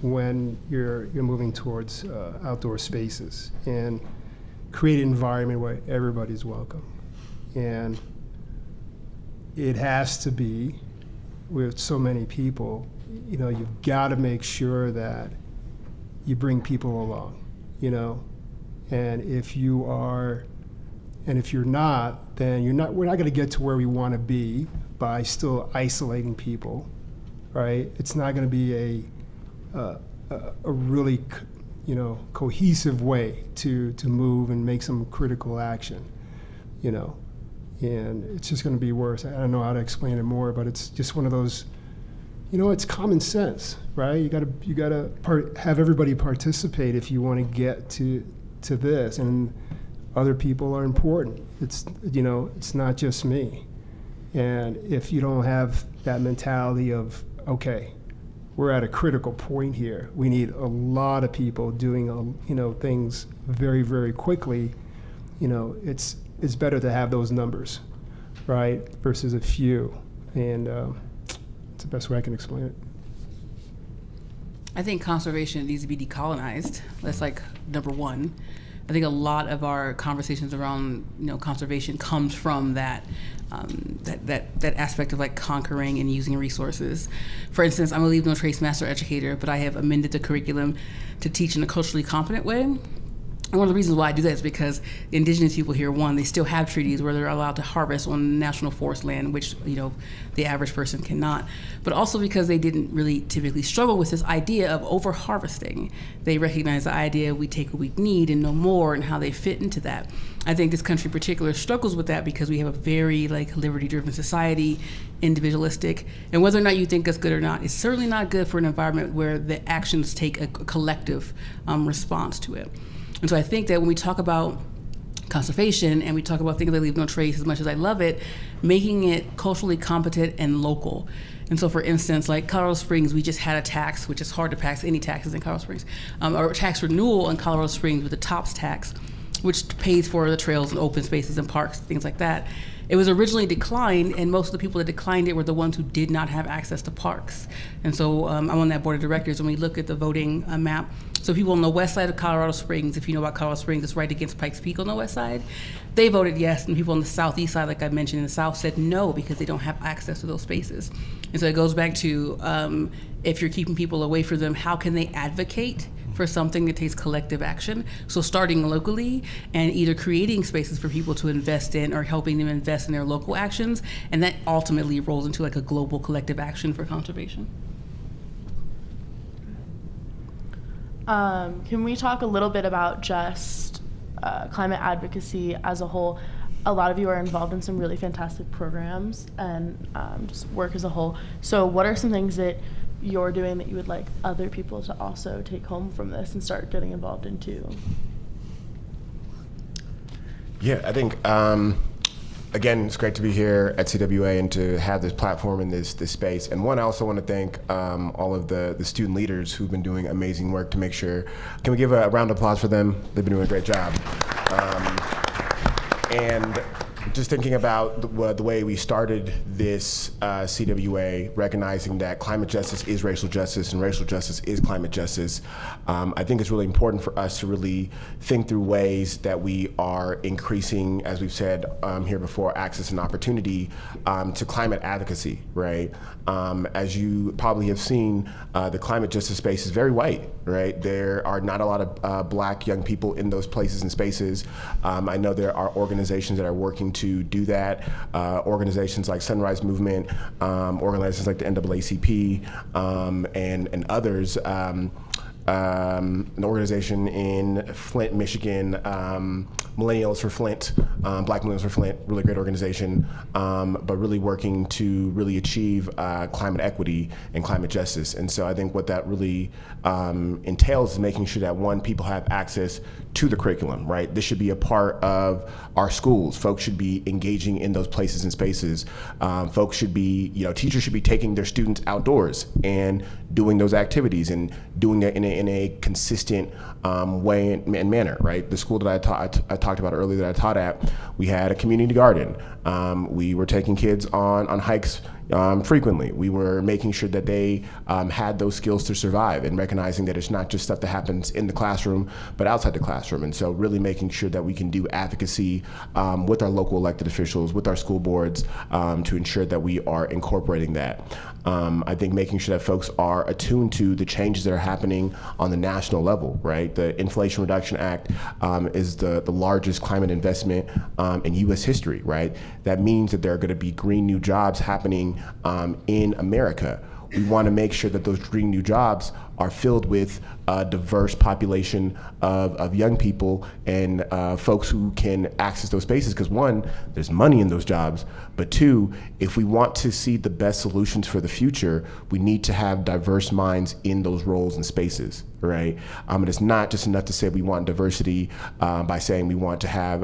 when you're moving towards outdoor spaces, and create an environment where everybody's welcome. And it has to be, with so many people, you've got to make sure that you bring people along, and if you are, and if you're not, then we're not going to get to where we want to be by still isolating people, right? It's not going to be a really, cohesive way to move and make some critical action, and it's just going to be worse. I don't know how to explain it more, but it's just one of those, it's common sense, right? You got to have everybody participate if you want to get to this, and other people are important. It's it's not just me. And if you don't have that mentality of, okay, we're at a critical point here, we need a lot of people doing things very, very quickly, it's better to have those numbers, right, versus a few. And it's the best way I can explain it. I think conservation needs to be decolonized. That's like number one. I think a lot of our conversations around conservation comes from that aspect of like conquering and using resources. For instance, I'm a Leave No Trace master educator, but I have amended the curriculum to teach in a culturally competent way. And one of the reasons why I do that is because the indigenous people here, one, they still have treaties where they're allowed to harvest on national forest land, which the average person cannot. But also because they didn't really typically struggle with this idea of over-harvesting. They recognize the idea we take what we need and no more, and how they fit into that. I think this country in particular struggles with that because we have a very liberty-driven society, individualistic, and whether or not you think that's good or not, it's certainly not good for an environment where the actions take a collective response to it. And so I think that when we talk about conservation and we talk about things like Leave No Trace, as much as I love it, making it culturally competent and local. And so for instance, like Colorado Springs, we just had a tax, which is hard to pass any taxes in Colorado Springs, or tax renewal in Colorado Springs with the TOPS tax, which pays for the trails and open spaces and parks, things like that. It was originally declined, and most of the people that declined it were the ones who did not have access to parks. And so I'm on that board of directors, and we look at the voting map So people on the west side of Colorado Springs, if you know about Colorado Springs, it's right against Pikes Peak on the west side. They voted yes, and people on the southeast side, like I mentioned, in the south said no because they don't have access to those spaces. And so it goes back to if you're keeping people away from them, how can they advocate for something that takes collective action? So starting locally and either creating spaces for people to invest in or helping them invest in their local actions, and that ultimately rolls into like a global collective action for conservation. Can we talk a little bit about just climate advocacy as a whole? A lot of you are involved in some really fantastic programs and just work as a whole. So what are some things that you're doing that you would like other people to also take home from this and start getting involved in too? Yeah, I think, again, it's great to be here at CWA and to have this platform in this space. And one, I also want to thank all of the student leaders who've been doing amazing work to make sure, can we give a round of applause for them? They've been doing a great job. And just thinking about the way we started this CWA, recognizing that climate justice is racial justice and racial justice is climate justice, I think it's really important for us to really think through ways that we are increasing, as we've said here before, access and opportunity to climate advocacy, right? As you probably have seen, the climate justice space is very white, right? There are not a lot of black young people in those places and spaces. I know there are organizations that are working to do that, organizations like Sunrise Movement, organizations like the NAACP, and others. An organization in Flint, Michigan, Millennials for Flint, Black Millennials for Flint, really great organization, but really working to really achieve climate equity and climate justice. And so I think what that really entails is making sure that, one, people have access to the curriculum, right? This should be a part of our schools. Folks should be engaging in those places and spaces. Folks should be, teachers should be taking their students outdoors and doing those activities and doing that in a consistent way and manner, right? The school that I talked about earlier that I taught at, we had a community garden. We were taking kids on hikes frequently. We were making sure that they had those skills to survive and recognizing that it's not just stuff that happens in the classroom, but outside the classroom. And so really making sure that we can do advocacy with our local elected officials, with our school boards, to ensure that we are incorporating that. I think making sure that folks are attuned to the changes that are happening on the national level, right? The Inflation Reduction Act is the largest climate investment in U.S. history, right? That means that there are going to be green new jobs happening in America. We want to make sure that those green new jobs are filled with a diverse population of young people and folks who can access those spaces, because one, there's money in those jobs, but two, if we want to see the best solutions for the future, we need to have diverse minds in those roles and spaces, right? And it's not just enough to say we want diversity by saying we want to have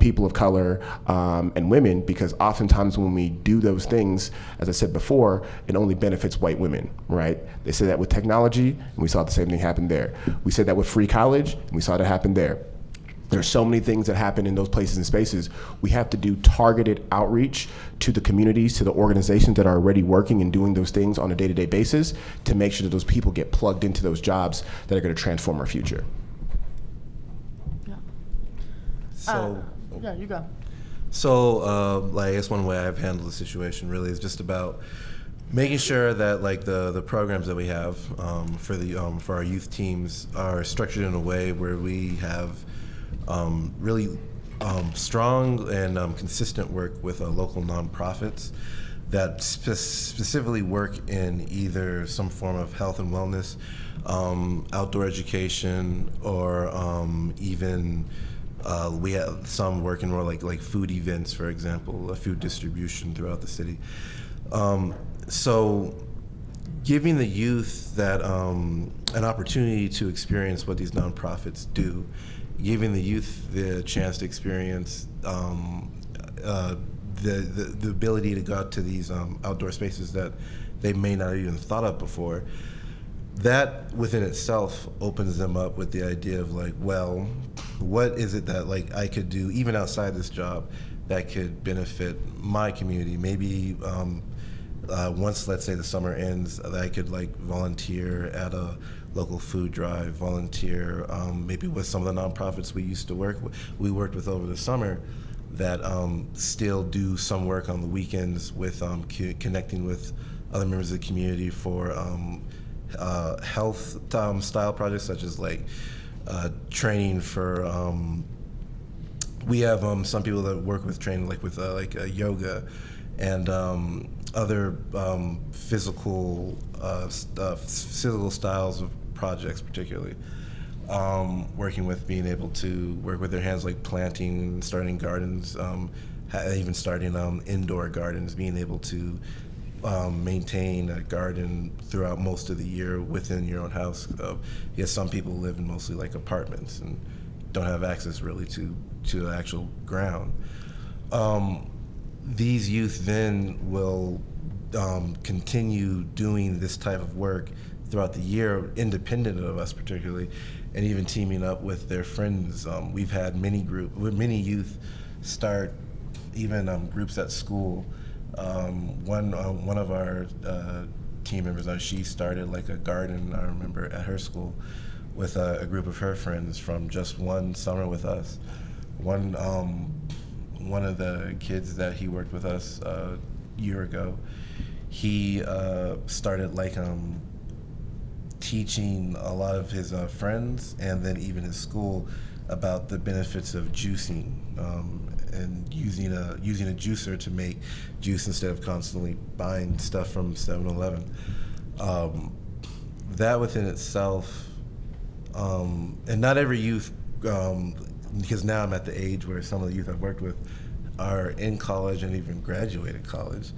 people of color and women, because oftentimes when we do those things, as I said before, it only benefits white women, right? They say that with technology, and we saw the same thing happen there. We said that with free college, and we saw that happen there. There's so many things that happen in those places and spaces. We have to do targeted outreach to the communities, to the organizations that are already working and doing those things on a day-to-day basis to make sure that those people get plugged into those jobs that are going to transform our future. Yeah. So, Yeah, you go. So, I guess one way I've handled the situation really is just about making sure that the programs that we have for our youth teams are structured in a way where we have really strong and consistent work with local nonprofits that specifically work in either some form of health and wellness, outdoor education, or even we have some working more like food events, for example, food distribution throughout the city. So giving the youth that an opportunity to experience what these nonprofits do, giving the youth the chance to experience the ability to go out to these outdoor spaces that they may not have even thought of before, that within itself opens them up with the idea of well, what is it that I could do even outside this job that could benefit my community? Maybe once, let's say, the summer ends, that I could like volunteer at a local food drive, volunteer maybe with some of the nonprofits we worked with over the summer, that still do some work on the weekends with connecting with other members of the community for health style projects, such as like training for. We have some people that work with training, like with yoga and other physical styles of projects, particularly. Working with being able to work with their hands, like planting, starting gardens, even starting indoor gardens, being able to maintain a garden throughout most of the year within your own house. Because some people live in mostly like apartments and don't have access really to the actual ground. These youth then will continue doing this type of work throughout the year, independent of us particularly, and even teaming up with their friends. We've had many youth start even groups at school. One of our team members, she started like a garden, I remember, at her school with a group of her friends from just one summer with us. One of the kids that he worked with us a year ago, he started like teaching a lot of his friends and then even his school about the benefits of juicing and using a juicer to make juice instead of constantly buying stuff from 7-Eleven. That within itself, and not every youth, because now I'm at the age where some of the youth I've worked with are in college and even graduated college.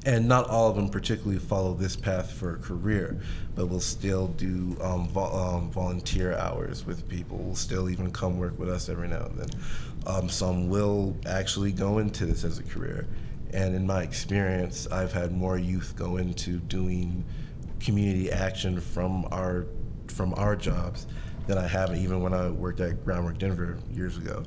And not all of them particularly follow this path for a career, but will still do volunteer hours with people, will still even come work with us every now and then. Some will actually go into this as a career. And in my experience, I've had more youth go into doing community action from our jobs than I have even when I worked at Groundwork Denver years ago.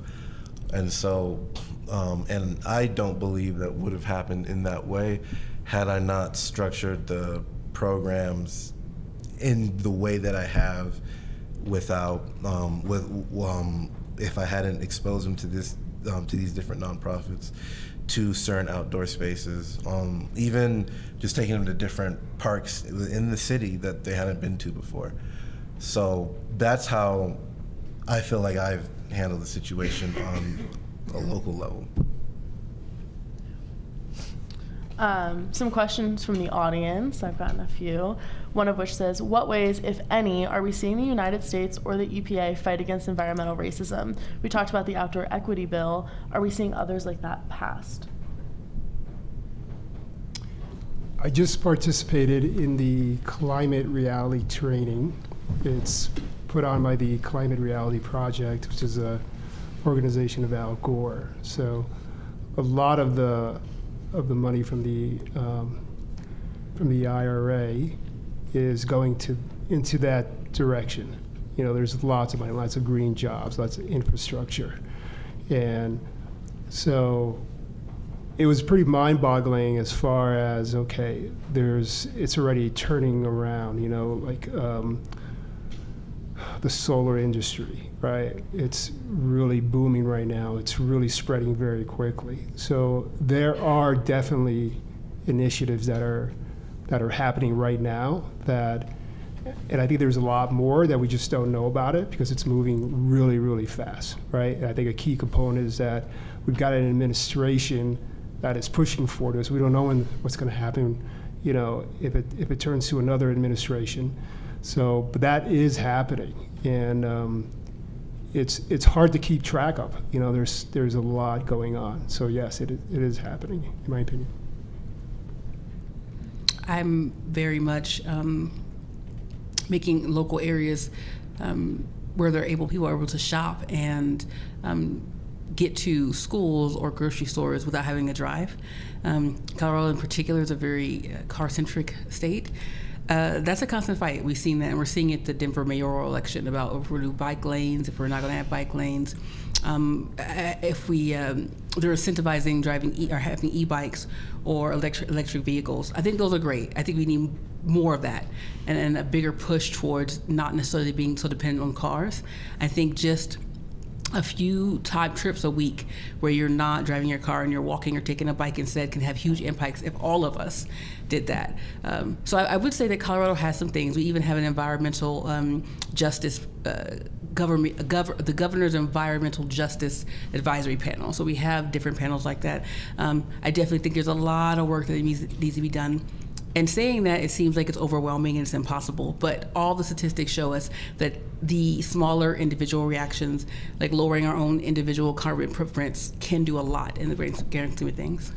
And so, and I don't believe that would have happened in that way had I not structured the programs in the way that I have without, if I hadn't exposed them to this, to these different nonprofits, to certain outdoor spaces, even just taking them to different parks in the city that they hadn't been to before. So that's how I feel like I've handled the situation on a local level. Some questions from the audience. I've gotten a few. One of which says, what ways, if any, are we seeing the United States or the EPA fight against environmental racism? We talked about the outdoor equity bill. Are we seeing others like that passed? I just participated in the climate reality training. It's put on by the Climate Reality Project, which is an organization of Al Gore. So a lot of the money from the IRA is going into that direction. You know, there's lots of money, lots of green jobs, lots of infrastructure. And so it was pretty mind-boggling as far as, okay, it's already turning around, you know, like the solar industry, right? It's really booming right now. It's really spreading very quickly. So there are definitely initiatives that are happening right now and I think there's a lot more that we just don't know about it because it's moving really, really fast, right? And I think a key component is that we've got an administration that is pushing for this. We don't know what's going to happen, you know, if it turns to another administration. So, but that is happening, and it's hard to keep track of. You know, there's a lot going on. So yes, it is happening, in my opinion. I'm very much making local areas where people are able to shop and get to schools or grocery stores without having to drive. Colorado in particular is a very car-centric state. That's a constant fight. We've seen that, and we're seeing it at the Denver mayoral election about if we're going to do bike lanes, if we're not going to have bike lanes. If they're incentivizing driving or having e-bikes or electric vehicles. I think those are great. I think we need more of that, and a bigger push towards not necessarily being so dependent on cars. I think just a few time trips a week where you're not driving your car and you're walking or taking a bike instead can have huge impacts if all of us did that. So I would say that Colorado has some things. We even have an environmental justice the governor's environmental justice advisory panel. So we have different panels like that. I definitely think there's a lot of work that needs to be done. And saying that, it seems like it's overwhelming and it's impossible, but all the statistics show us that the smaller individual reactions, like lowering our own individual carbon footprints, can do a lot in the grand scheme of things.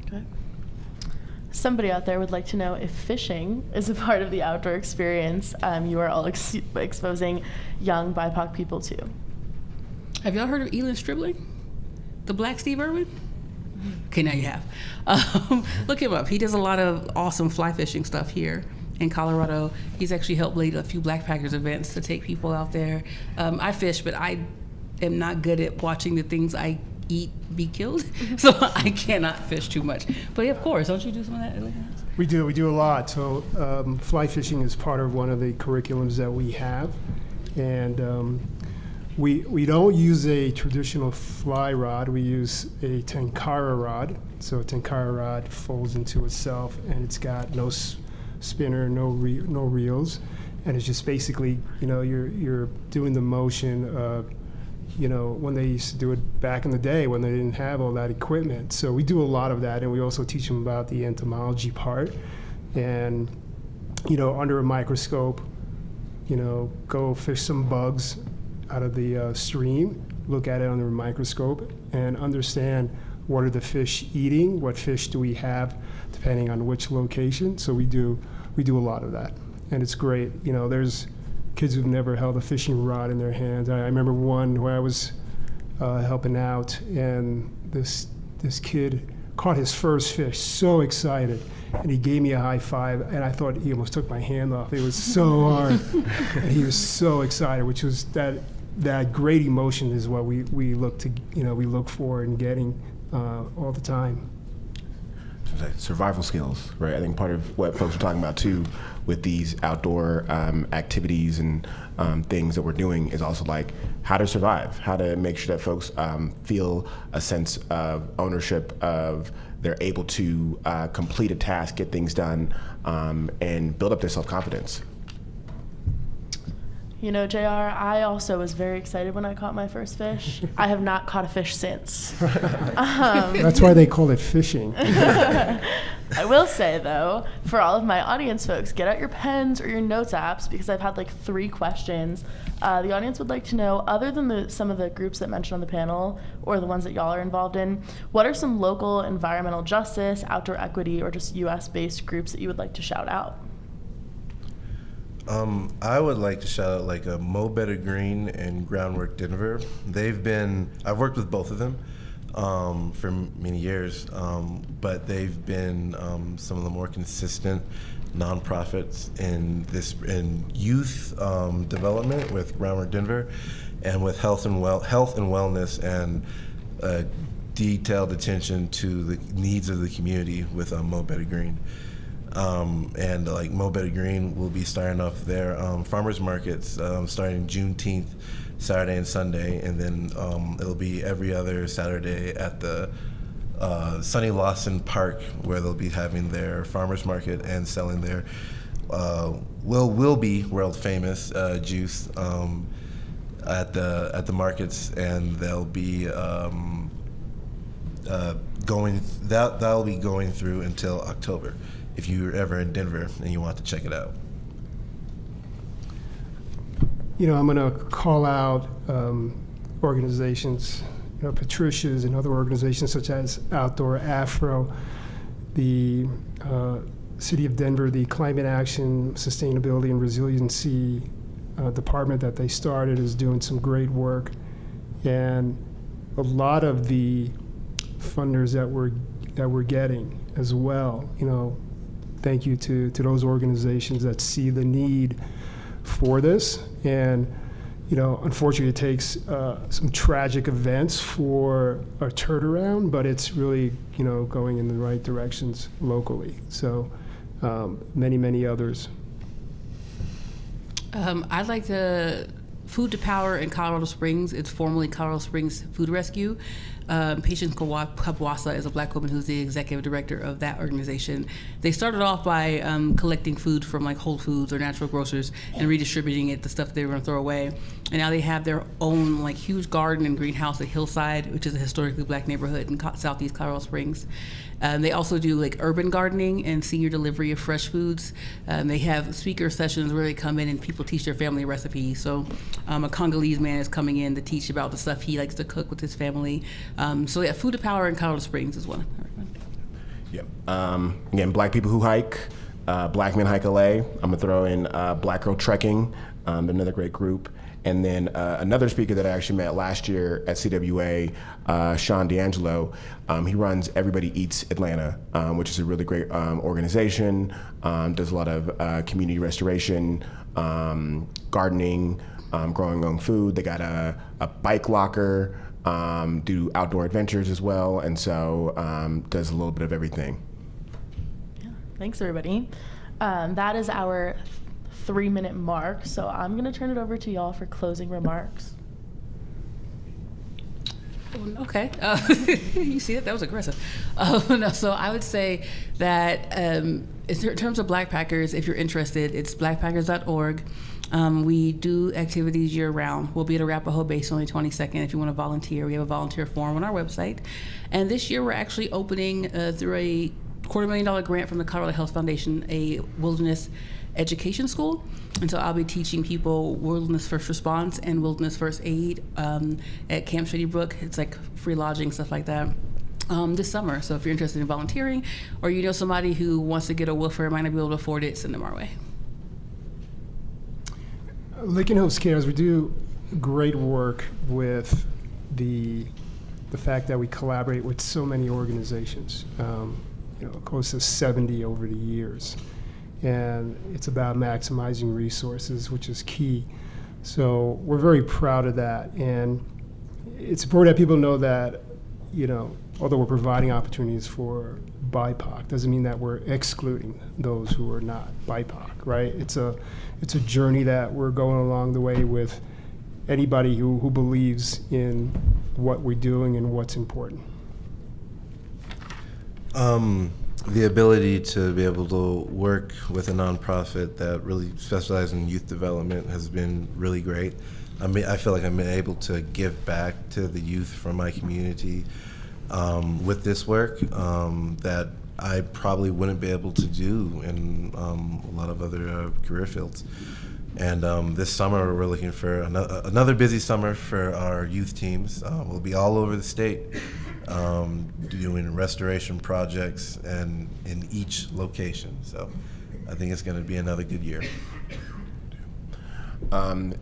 Okay. Somebody out there would like to know if fishing is a part of the outdoor experience you are all exposing young BIPOC people to. Have y'all heard of Elon Stribling? The Black Steve Irwin? Okay, now you have. Look him up. He does a lot of awesome fly fishing stuff here in Colorado. He's actually helped lead a few Blackpackers events to take people out there. I fish, but I am not good at watching the things I eat be killed, so I cannot fish too much. But yeah, of course, don't you do some of that? We do a lot. So fly fishing is part of one of the curriculums that we have, and we don't use a traditional fly rod. We use a tenkara rod. So a tenkara rod folds into itself, and it's got no spinner, no reels, and it's just basically, you're doing the motion of, when they used to do it back in the day when they didn't have all that equipment. So we do a lot of that, and we also teach them about the entomology part, and under a microscope, go fish some bugs out of the stream, look at it under a microscope, and understand what are the fish eating, what fish do we have, depending on which location. So we do a lot of that, and it's great. There's kids who've never held a fishing rod in their hands. I remember one where I was helping out, and this kid caught his first fish, so excited, and he gave me a high five, and I thought he almost took my hand off. It was so hard, and he was so excited, which was that great emotion is what we look for in getting all the time. Survival skills, right? I think part of what folks are talking about too with these outdoor activities and things that we're doing is also like how to survive, how to make sure that folks feel a sense of ownership of they're able to complete a task, get things done, and build up their self-confidence. JR, I also was very excited when I caught my first fish. I have not caught a fish since. That's why they call it fishing. I will say, though, for all of my audience folks, get out your pens or your notes apps, because I've had 3 questions. The audience would like to know, other than some of the groups that mentioned on the panel or the ones that y'all are involved in, what are some local environmental justice, outdoor equity, or just U.S.-based groups that you would like to shout out? I would like to shout out Mo Better Green and Groundwork Denver. I've worked with both of them for many years, but they've been some of the more consistent nonprofits in youth development with Groundwork Denver, and with health and wellness and detailed attention to the needs of the community with Mo Better Green. And Mo Better Green will be starting off their farmers markets starting Juneteenth, Saturday and Sunday, and then it'll be every other Saturday at the Sonny Lawson Park, where they'll be having their farmers market and selling their will be world famous juice at the markets, and they'll be that'll be going through until October, if you're ever in Denver and you want to check it out. I'm going to call out organizations, Patricia's and other organizations such as Outdoor Afro, the City of Denver, the Climate Action, Sustainability, and Resiliency department that they started is doing some great work. And a lot of the funders that we're getting as well, thank you to those organizations that see the need for this. And unfortunately, it takes some tragic events for a turnaround, but it's really, going in the right directions locally. So many others. I'd like to Food to Power in Colorado Springs. It's formerly Colorado Springs Food Rescue. Patience Kabwasa is a Black woman who's the executive director of that organization. They started off by collecting food from like Whole Foods or natural grocers and redistributing it, the stuff they were going to throw away. And now they have their own like huge garden and greenhouse at Hillside, which is a historically Black neighborhood in southeast Colorado Springs. They also do like urban gardening and senior delivery of fresh foods. They have speaker sessions where they come in and people teach their family recipes. So a Congolese man is coming in to teach about the stuff he likes to cook with his family. So yeah, Food to Power in Colorado Springs is one I recommend. Yep. Again, Black people who hike, Black Men Hike LA. I'm gonna throw in Black Girl Trekking, another great group. And then another speaker that I actually met last year at CWA, Sean D'Angelo, he runs Everybody Eats Atlanta, which is a really great organization, does a lot of community restoration, gardening, growing your own food. They got a bike locker, do outdoor adventures as well, and so does a little bit of everything. Yeah, thanks everybody. That is our 3-minute mark, so I'm gonna turn it over to y'all for closing remarks. Okay, you see it? That was aggressive. No, so I would say that in terms of Blackpackers, if you're interested, it's blackpackers.org. We do activities year-round. We'll be at Arapahoe Base on the 22nd if you want to volunteer. We have a volunteer form on our website. And this year we're actually opening through a $250,000 grant from the Colorado Health Foundation, a wilderness education school. And so I'll be teaching people wilderness first response and wilderness first aid at Camp Shady Brook. It's like free lodging, stuff like that. This summer. So if you're interested in volunteering or you know somebody who wants to get a woofer, might not be able to afford it, send them our way. Licking Hills Cares, we do great work with the fact that we collaborate with so many organizations, close to 70 over the years. And it's about maximizing resources, which is key. So we're very proud of that. And it's important that people know that, although we're providing opportunities for BIPOC, doesn't mean that we're excluding those who are not BIPOC, right? It's a journey that we're going along the way with anybody who believes in what we're doing and what's important. The ability to be able to work with a nonprofit that really specializes in youth development has been really great. I feel like I've been able to give back to the youth from my community with this work that I probably wouldn't be able to do in a lot of other career fields. And this summer we're looking for another busy summer for our youth teams. We'll be all over the state doing restoration projects and in each location. So I think it's going to be another good year.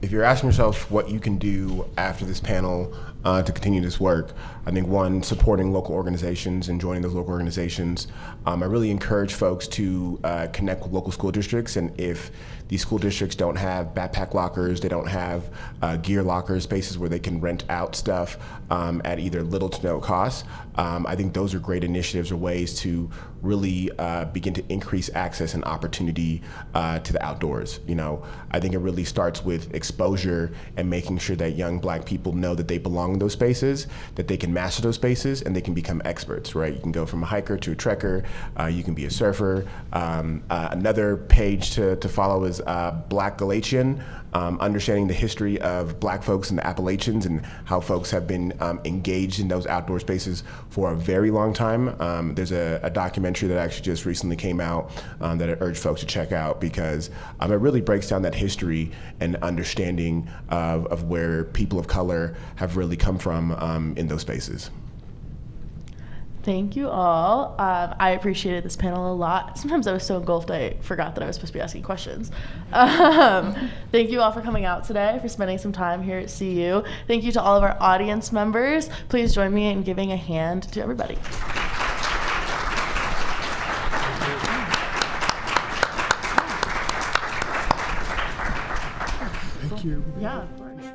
If you're asking yourself what you can do after this panel to continue this work, I think one, supporting local organizations and joining those local organizations. I really encourage folks to connect with local school districts, and if these school districts don't have backpack lockers, they don't have gear lockers, spaces where they can rent out stuff at either little to no cost. I think those are great initiatives or ways to really begin to increase access and opportunity to the outdoors. I think it really starts with exposure and making sure that young Black people know that they belong in those spaces, that they can master those spaces, and they can become experts, right? You can go from a hiker to a trekker, you can be a surfer. Another page to follow is Black Galatian, understanding the history of Black folks in the Appalachians and how folks have been engaged in those outdoor spaces for a very long time. There's a documentary that actually just recently came out that I urge folks to check out, because it really breaks down that history and understanding of where people of color have really come from in those spaces. Thank you all. I appreciated this panel a lot. Sometimes I was so engulfed I forgot that I was supposed to be asking questions. Thank you all for coming out today, for spending some time here at CU. Thank you to all of our audience members. Please join me in giving a hand to everybody. Thank you. Yeah, of course.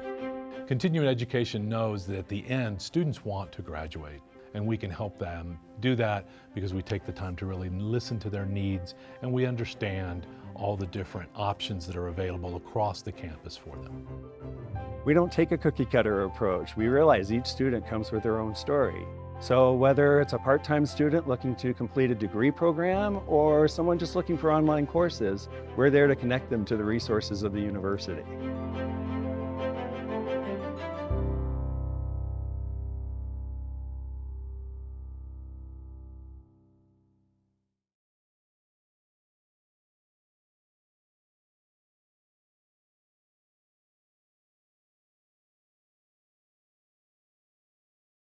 Continuing education knows that at the end, students want to graduate, and we can help them do that because we take the time to really listen to their needs, and we understand all the different options that are available across the campus for them. We don't take a cookie cutter approach. We realize each student comes with their own story. So whether it's a part-time student looking to complete a degree program or someone just looking for online courses, we're there to connect them to the resources of the university.